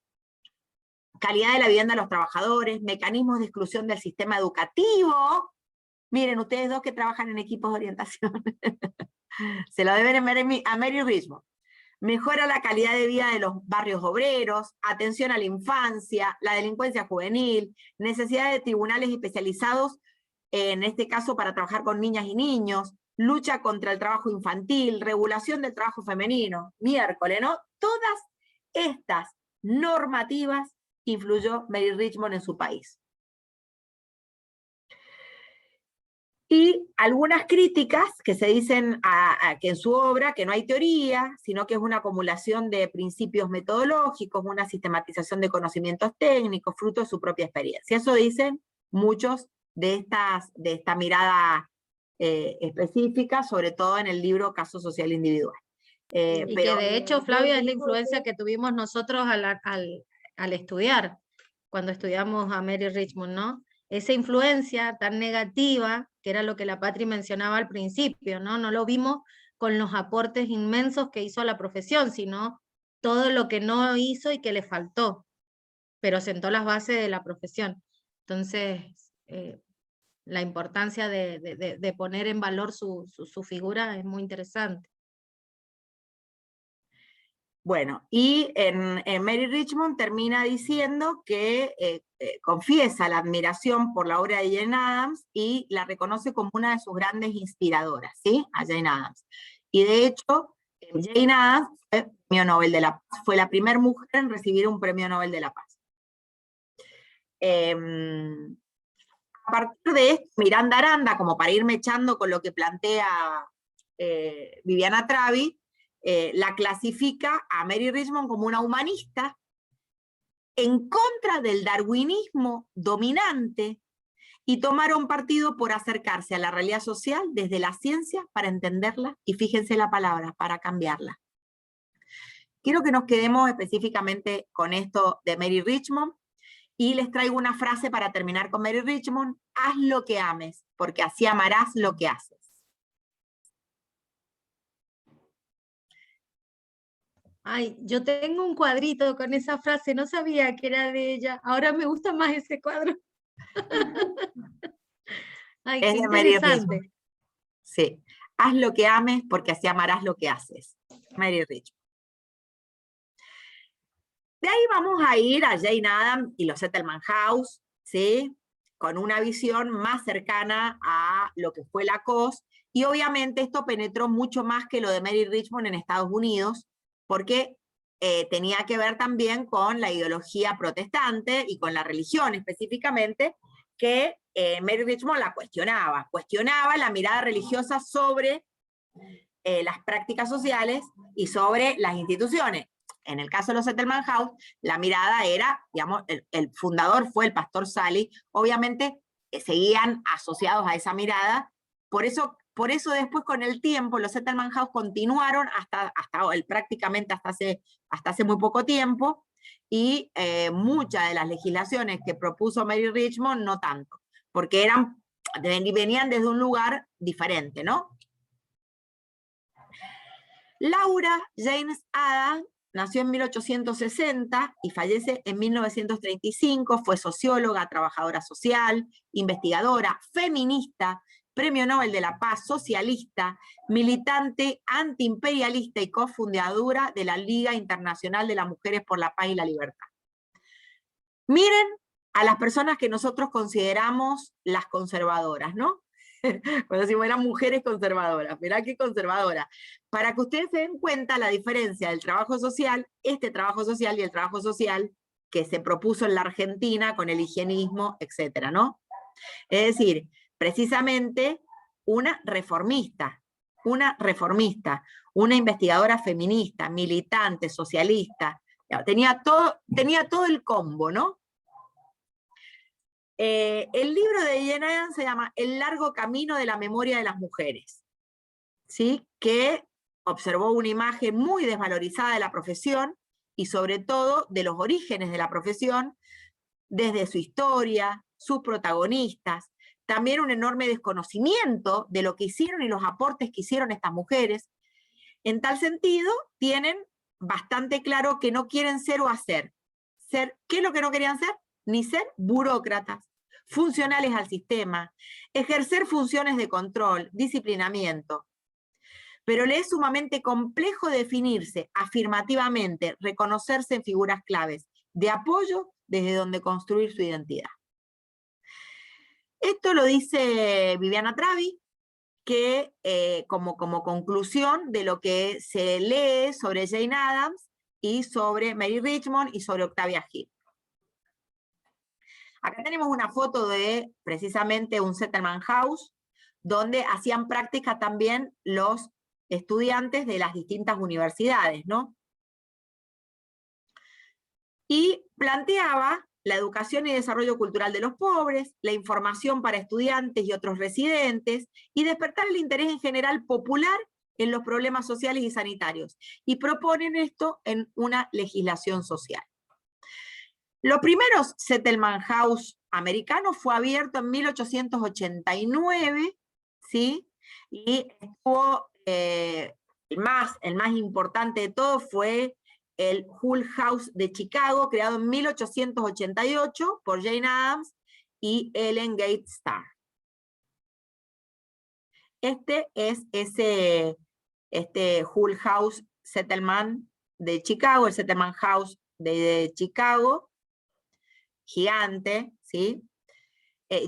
Calidad de la vivienda de los trabajadores, mecanismos de exclusión del sistema educativo. Miren, ustedes dos que trabajan en equipos de orientación, se lo deben a Mary Richmond. Mejora la calidad de vida de los barrios obreros, atención a la infancia, la delincuencia juvenil, necesidad de tribunales especializados, en este caso para trabajar con niñas y niños, lucha contra el trabajo infantil, regulación del trabajo femenino, miércoles, ¿no? Todas estas normativas influyó Mary Richmond en su país. Y algunas críticas que se dicen que en su obra, que no hay teoría, sino que es una acumulación de principios metodológicos, una sistematización de conocimientos técnicos, fruto de su propia experiencia. Eso dicen muchos de esta mirada específica, sobre todo en el libro Caso Social Individual. Y que de hecho, Flavia, es la influencia que tuvimos nosotros al estudiar, cuando estudiamos a Mary Richmond, ¿no? Esa influencia tan negativa, que era lo que la Patri mencionaba al principio, ¿no? No lo vimos con los aportes inmensos que hizo a la profesión, sino todo lo que no hizo y que le faltó, pero sentó las bases de la profesión. Entonces, la importancia de poner en valor su figura es muy interesante. Bueno, y en Mary Richmond termina diciendo que confiesa la admiración por la obra de Jane Addams y la reconoce como una de sus grandes inspiradoras, ¿sí? A Jane Addams. Y de hecho, Jane Addams fue Premio Nobel de la Paz, fue la primera mujer en recibir un Premio Nobel de la Paz. A partir de esto, Miranda Aranda, como para irme echando con lo que plantea Viviana Travi, la clasifica a Mary Richmond como una humanista en contra del darwinismo dominante, y tomaron partido por acercarse a la realidad social desde la ciencia para entenderla, y fíjense la palabra, para cambiarla. Quiero que nos quedemos específicamente con esto de Mary Richmond, y les traigo una frase para terminar con Mary Richmond: haz lo que ames, porque así amarás lo que haces. Ay, yo tengo un cuadrito con esa frase, no sabía que era de ella, ahora me gusta más ese cuadro. Ay, Es qué de Mary interesante. Richmond. Sí, haz lo que ames porque así amarás lo que haces. Mary Richmond. De ahí vamos a ir a Jane Addams y los Settlement House, ¿sí? con una visión más cercana a lo que fue la COS, y obviamente esto penetró mucho más que lo de Mary Richmond en Estados Unidos, porque tenía que ver también con la ideología protestante y con la religión específicamente, que Mary Richmond la cuestionaba la mirada religiosa sobre las prácticas sociales y sobre las instituciones. En el caso de los Settlement House, la mirada era, digamos, el fundador fue el pastor Sally, obviamente seguían asociados a esa mirada, por eso después con el tiempo los Settlement House continuaron prácticamente hasta hace muy poco tiempo, y muchas de las legislaciones que propuso Mary Richmond no tanto, porque venían desde un lugar diferente, ¿no? Laura James Adams nació en 1860 y fallece en 1935, fue socióloga, trabajadora social, investigadora, feminista, Premio Nobel de la Paz, socialista, militante antiimperialista y cofundadora de la Liga Internacional de las Mujeres por la Paz y la Libertad. Miren a las personas que nosotros consideramos las conservadoras, ¿no? Cuando decimos eran mujeres conservadoras, mirá qué conservadora. Para que ustedes se den cuenta la diferencia del trabajo social, este trabajo social y el trabajo social que se propuso en la Argentina con el higienismo, etcétera, ¿no? Es decir, precisamente una reformista, una investigadora feminista, militante, socialista, tenía todo el combo, ¿no? El libro de Jane Addams se llama El largo camino de la memoria de las mujeres, ¿sí? Que observó una imagen muy desvalorizada de la profesión y sobre todo de los orígenes de la profesión, desde su historia, sus protagonistas, también un enorme desconocimiento de lo que hicieron y los aportes que hicieron estas mujeres. En tal sentido, tienen bastante claro que no quieren ser o hacer. ¿Qué es lo que no querían ser? Ni ser burócratas, funcionales al sistema, ejercer funciones de control, disciplinamiento. Pero le es sumamente complejo definirse afirmativamente, reconocerse en figuras claves de apoyo desde donde construir su identidad. Esto lo dice Viviana Travi, que como conclusión de lo que se lee sobre Jane Addams y sobre Mary Richmond y sobre Octavia Hill. Acá tenemos una foto de precisamente un settlement house, donde hacían práctica también los estudiantes de las distintas universidades, ¿no? Y planteaba la educación y desarrollo cultural de los pobres, la información para estudiantes y otros residentes, y despertar el interés en general popular en los problemas sociales y sanitarios. Y proponen esto en una legislación social. Los primeros settlement house americanos fue abierto en 1889, ¿sí? Y estuvo, el más importante de todos fue el Hull House de Chicago, creado en 1888 por Jane Addams y Ellen Gates Starr. Este es este Hull House Settlement de Chicago, el Settlement House de Chicago, gigante, ¿sí?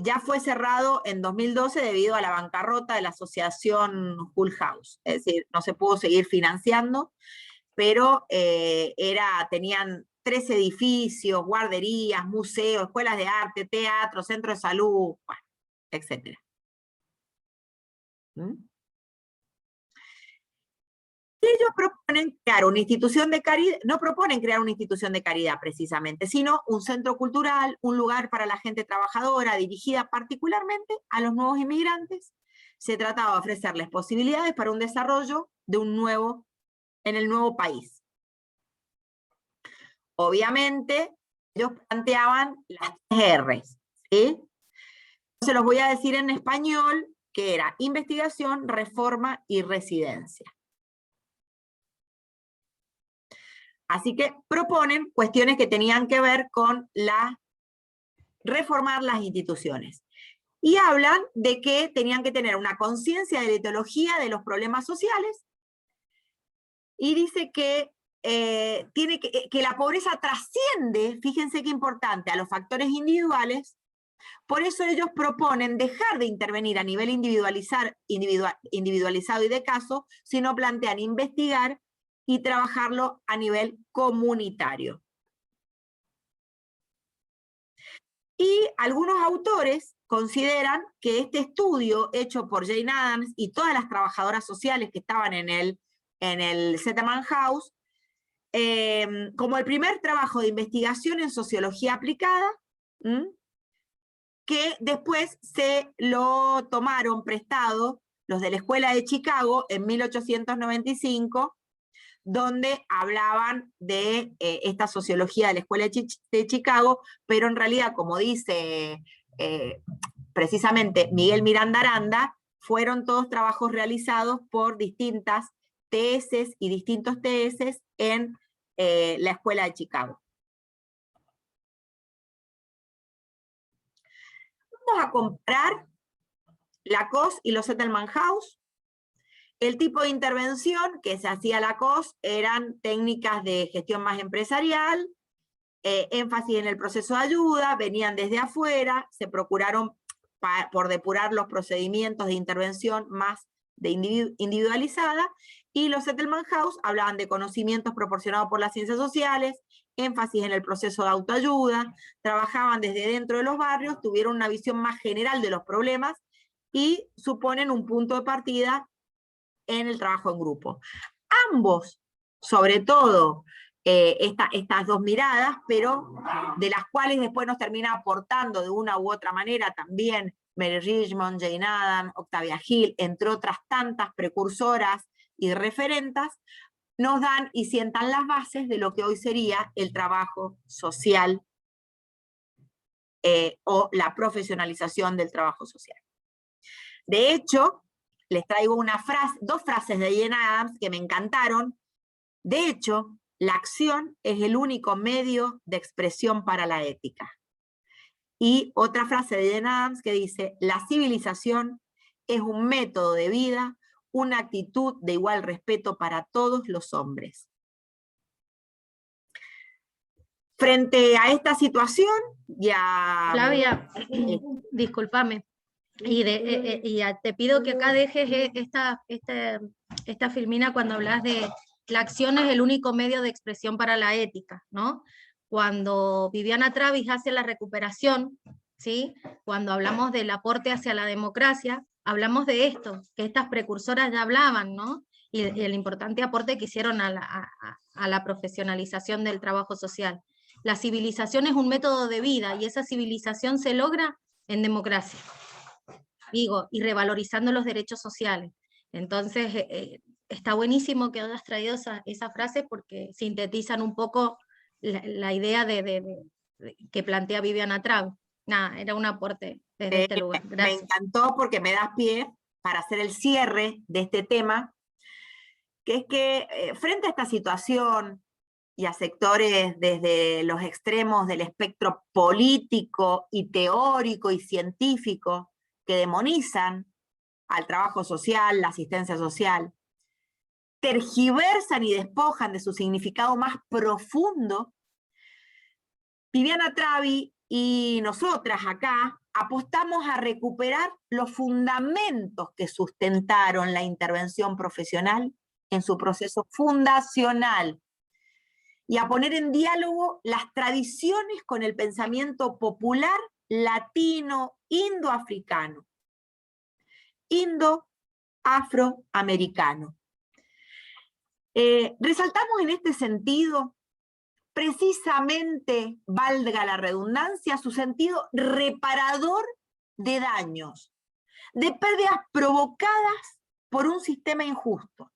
Ya fue cerrado en 2012 debido a la bancarrota de la asociación Hull House, es decir, no se pudo seguir financiando, pero tenían 3 edificios, guarderías, museos, escuelas de arte, teatro, centro de salud, bueno, etc. Ellos proponen crear una institución de caridad, no proponen crear una institución de caridad precisamente, sino un centro cultural, un lugar para la gente trabajadora, dirigida particularmente a los nuevos inmigrantes. Se trataba de ofrecerles posibilidades para un desarrollo de en el nuevo país. Obviamente, ellos planteaban las 3 R's, ¿sí? Se los voy a decir en español, que era investigación, reforma y residencia. Así que proponen cuestiones que tenían que ver con reformar las instituciones. Y hablan de que tenían que tener una conciencia de la etiología de los problemas sociales, y dice que que la pobreza trasciende, fíjense qué importante, a los factores individuales Por eso ellos proponen dejar de intervenir a nivel individualizado y de caso, sino plantean investigar y trabajarlo a nivel comunitario. Y algunos autores consideran que este estudio hecho por Jane Addams y todas las trabajadoras sociales que estaban en el Zetterman House, como el primer trabajo de investigación en sociología aplicada, que después se lo tomaron prestado los de la Escuela de Chicago en 1895, donde hablaban de esta sociología de la Escuela de Chicago, pero en realidad, como dice precisamente Miguel Miranda Aranda, fueron todos trabajos realizados por distintas TS y distintos TS en la Escuela de Chicago. Vamos a comparar la COS y los Zetterman House. El tipo de intervención que se hacía la COS eran técnicas de gestión más empresarial, énfasis en el proceso de ayuda, venían desde afuera, se procuraron por depurar los procedimientos de intervención más individualizada, y los Zetterman House hablaban de conocimientos proporcionados por las ciencias sociales, énfasis en el proceso de autoayuda, trabajaban desde dentro de los barrios, tuvieron una visión más general de los problemas y suponen un punto de partida en el trabajo en grupo. Ambos, sobre todo, estas dos miradas, pero de las cuales después nos termina aportando de una u otra manera también Mary Richmond, Jane Addams, Octavia Hill, entre otras tantas precursoras y referentas, nos dan y sientan las bases de lo que hoy sería el trabajo social o la profesionalización del trabajo social. De hecho, les traigo dos frases de Jane Addams que me encantaron. De hecho, la acción es el único medio de expresión para la ética. Y otra frase de Jane Addams que dice, la civilización es un método de vida, una actitud de igual respeto para todos los hombres. Frente a esta situación, ya... Flavia, discúlpame, y te pido que acá dejes esta filmina cuando hablas de la acción es el único medio de expresión para la ética, ¿no? Cuando Viviana Travis hace la recuperación, ¿sí? Cuando hablamos del aporte hacia la democracia, hablamos de esto, que estas precursoras ya hablaban, ¿no? Y el importante aporte que hicieron a la profesionalización del trabajo social. La civilización es un método de vida, y esa civilización se logra en democracia, digo, y revalorizando los derechos sociales. Entonces, está buenísimo que hayas traído esa frase, porque sintetizan un poco la idea que plantea Viviana Travis. Nada, era un aporte desde este lugar. Gracias. Me encantó porque me das pie para hacer el cierre de este tema, que es que frente a esta situación y a sectores desde los extremos del espectro político y teórico y científico que demonizan al trabajo social, la asistencia social, tergiversan y despojan de su significado más profundo, Viviana Travis y nosotras acá apostamos a recuperar los fundamentos que sustentaron la intervención profesional en su proceso fundacional y a poner en diálogo las tradiciones con el pensamiento popular latino, indoafricano, indo-afroamericano. Resaltamos en este sentido, precisamente, valga la redundancia, su sentido reparador de daños, de pérdidas provocadas por un sistema injusto,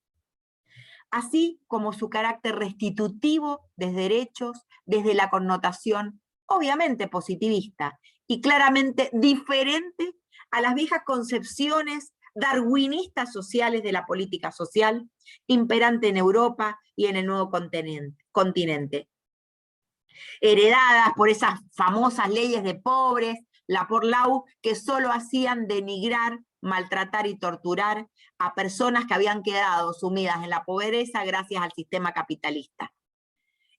así como su carácter restitutivo de derechos desde la connotación obviamente positivista y claramente diferente a las viejas concepciones darwinistas sociales de la política social imperante en Europa y en el nuevo continente. Heredadas por esas famosas leyes de pobres, la Porlau, que solo hacían denigrar, maltratar y torturar a personas que habían quedado sumidas en la pobreza gracias al sistema capitalista.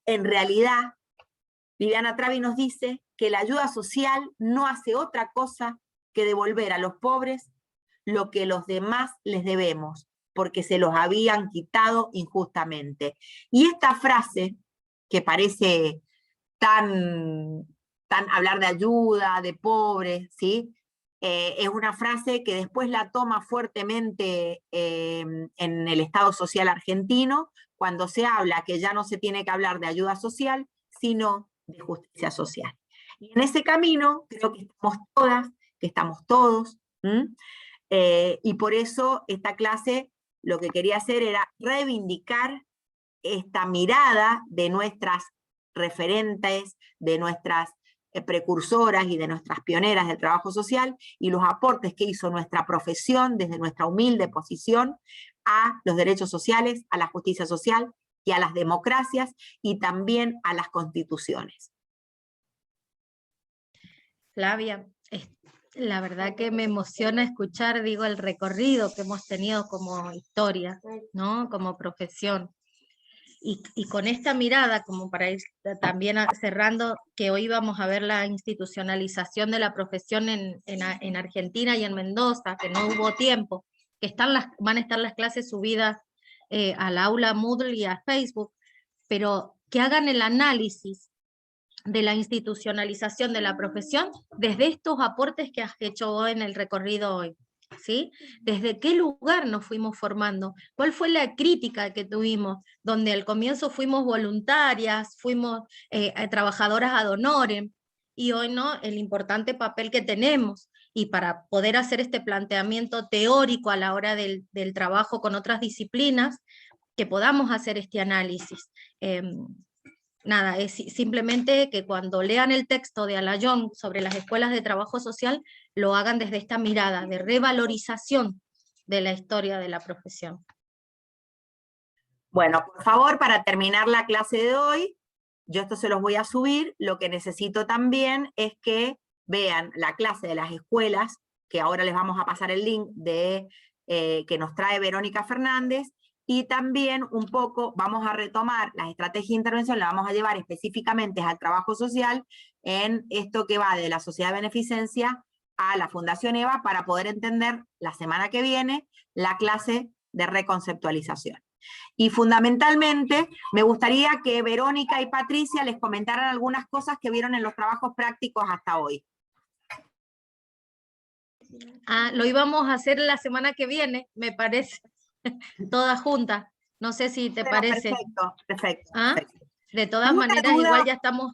En realidad, Viviana Travi nos dice que la ayuda social no hace otra cosa que devolver a los pobres lo que los demás les debemos, porque se los habían quitado injustamente. Y esta frase, que parece tan hablar de ayuda, de pobres, ¿sí? Es una frase que después la toma fuertemente en el Estado social argentino, cuando se habla que ya no se tiene que hablar de ayuda social, sino de justicia social. Y en ese camino creo que estamos todas, que estamos todos, y por eso esta clase lo que quería hacer era reivindicar esta mirada de nuestras referentes, de nuestras precursoras y de nuestras pioneras del trabajo social, y los aportes que hizo nuestra profesión desde nuestra humilde posición a los derechos sociales, a la justicia social y a las democracias, y también a las constituciones. Flavia, la verdad que me emociona escuchar, digo, el recorrido que hemos tenido como historia, ¿no? Como profesión. Y con esta mirada, como para ir también cerrando, que hoy vamos a ver la institucionalización de la profesión en Argentina y en Mendoza, que no hubo tiempo, que van a estar las clases subidas al aula Moodle y a Facebook, pero que hagan el análisis de la institucionalización de la profesión desde estos aportes que has hecho vos en el recorrido hoy, ¿sí? ¿Desde qué lugar nos fuimos formando? ¿Cuál fue la crítica que tuvimos? Donde al comienzo fuimos voluntarias, fuimos trabajadoras ad honorem, y hoy no, el importante papel que tenemos. Y para poder hacer este planteamiento teórico a la hora del trabajo con otras disciplinas, que podamos hacer este análisis. Nada, es simplemente que cuando lean el texto de Alayón sobre las escuelas de trabajo social, lo hagan desde esta mirada de revalorización de la historia de la profesión. Bueno, por favor, para terminar la clase de hoy, yo esto se los voy a subir, lo que necesito también es que vean la clase de las escuelas, que ahora les vamos a pasar el link que nos trae Verónica Fernández, y también un poco vamos a retomar las estrategias de intervención, la vamos a llevar específicamente al trabajo social en esto que va de la sociedad de beneficencia a la Fundación EVA, para poder entender la semana que viene la clase de reconceptualización. Y fundamentalmente me gustaría que Verónica y Patricia les comentaran algunas cosas que vieron en los trabajos prácticos hasta hoy. Lo íbamos a hacer la semana que viene, me parece. Todas juntas, no sé si te parece. Perfecto, perfecto. De todas maneras, igual ya estamos.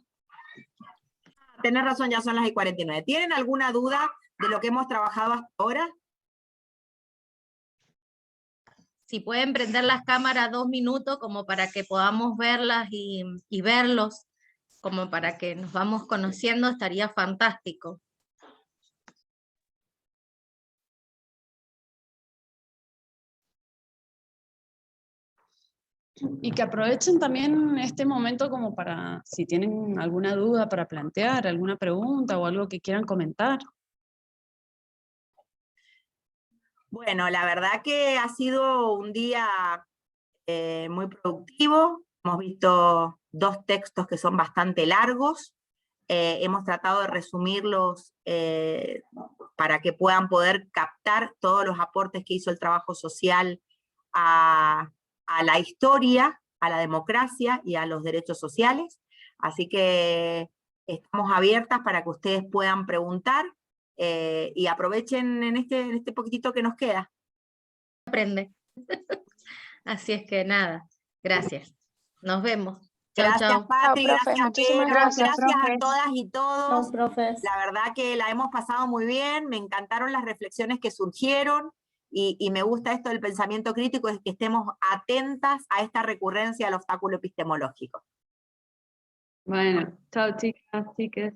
Tenés razón, ya son las 49. ¿Tienen alguna duda de lo que hemos trabajado hasta ahora? Si pueden prender las cámaras 2 minutos, como para que podamos verlas y verlos, como para que nos vamos conociendo, estaría fantástico. Y que aprovechen también este momento como para, si tienen alguna duda para plantear, alguna pregunta o algo que quieran comentar. Bueno, la verdad que ha sido un día muy productivo. Hemos visto 2 textos que son bastante largos. Hemos tratado de resumirlos para que puedan poder captar todos los aportes que hizo el trabajo social a la historia, a la democracia y a los derechos sociales. Así que estamos abiertas para que ustedes puedan preguntar y aprovechen en este poquitito que nos queda. Aprende. Así es que nada, gracias. Nos vemos. Chau, Gracias, chau. Patri, Chao, profe, gracias, muchísimas Pedro, gracias, gracias profe. a todas y todos. Los profes. La verdad que la hemos pasado muy bien, me encantaron las reflexiones que surgieron, y me gusta esto del pensamiento crítico, es que estemos atentas a esta recurrencia del obstáculo epistemológico. Bueno, chao chicas, chiques.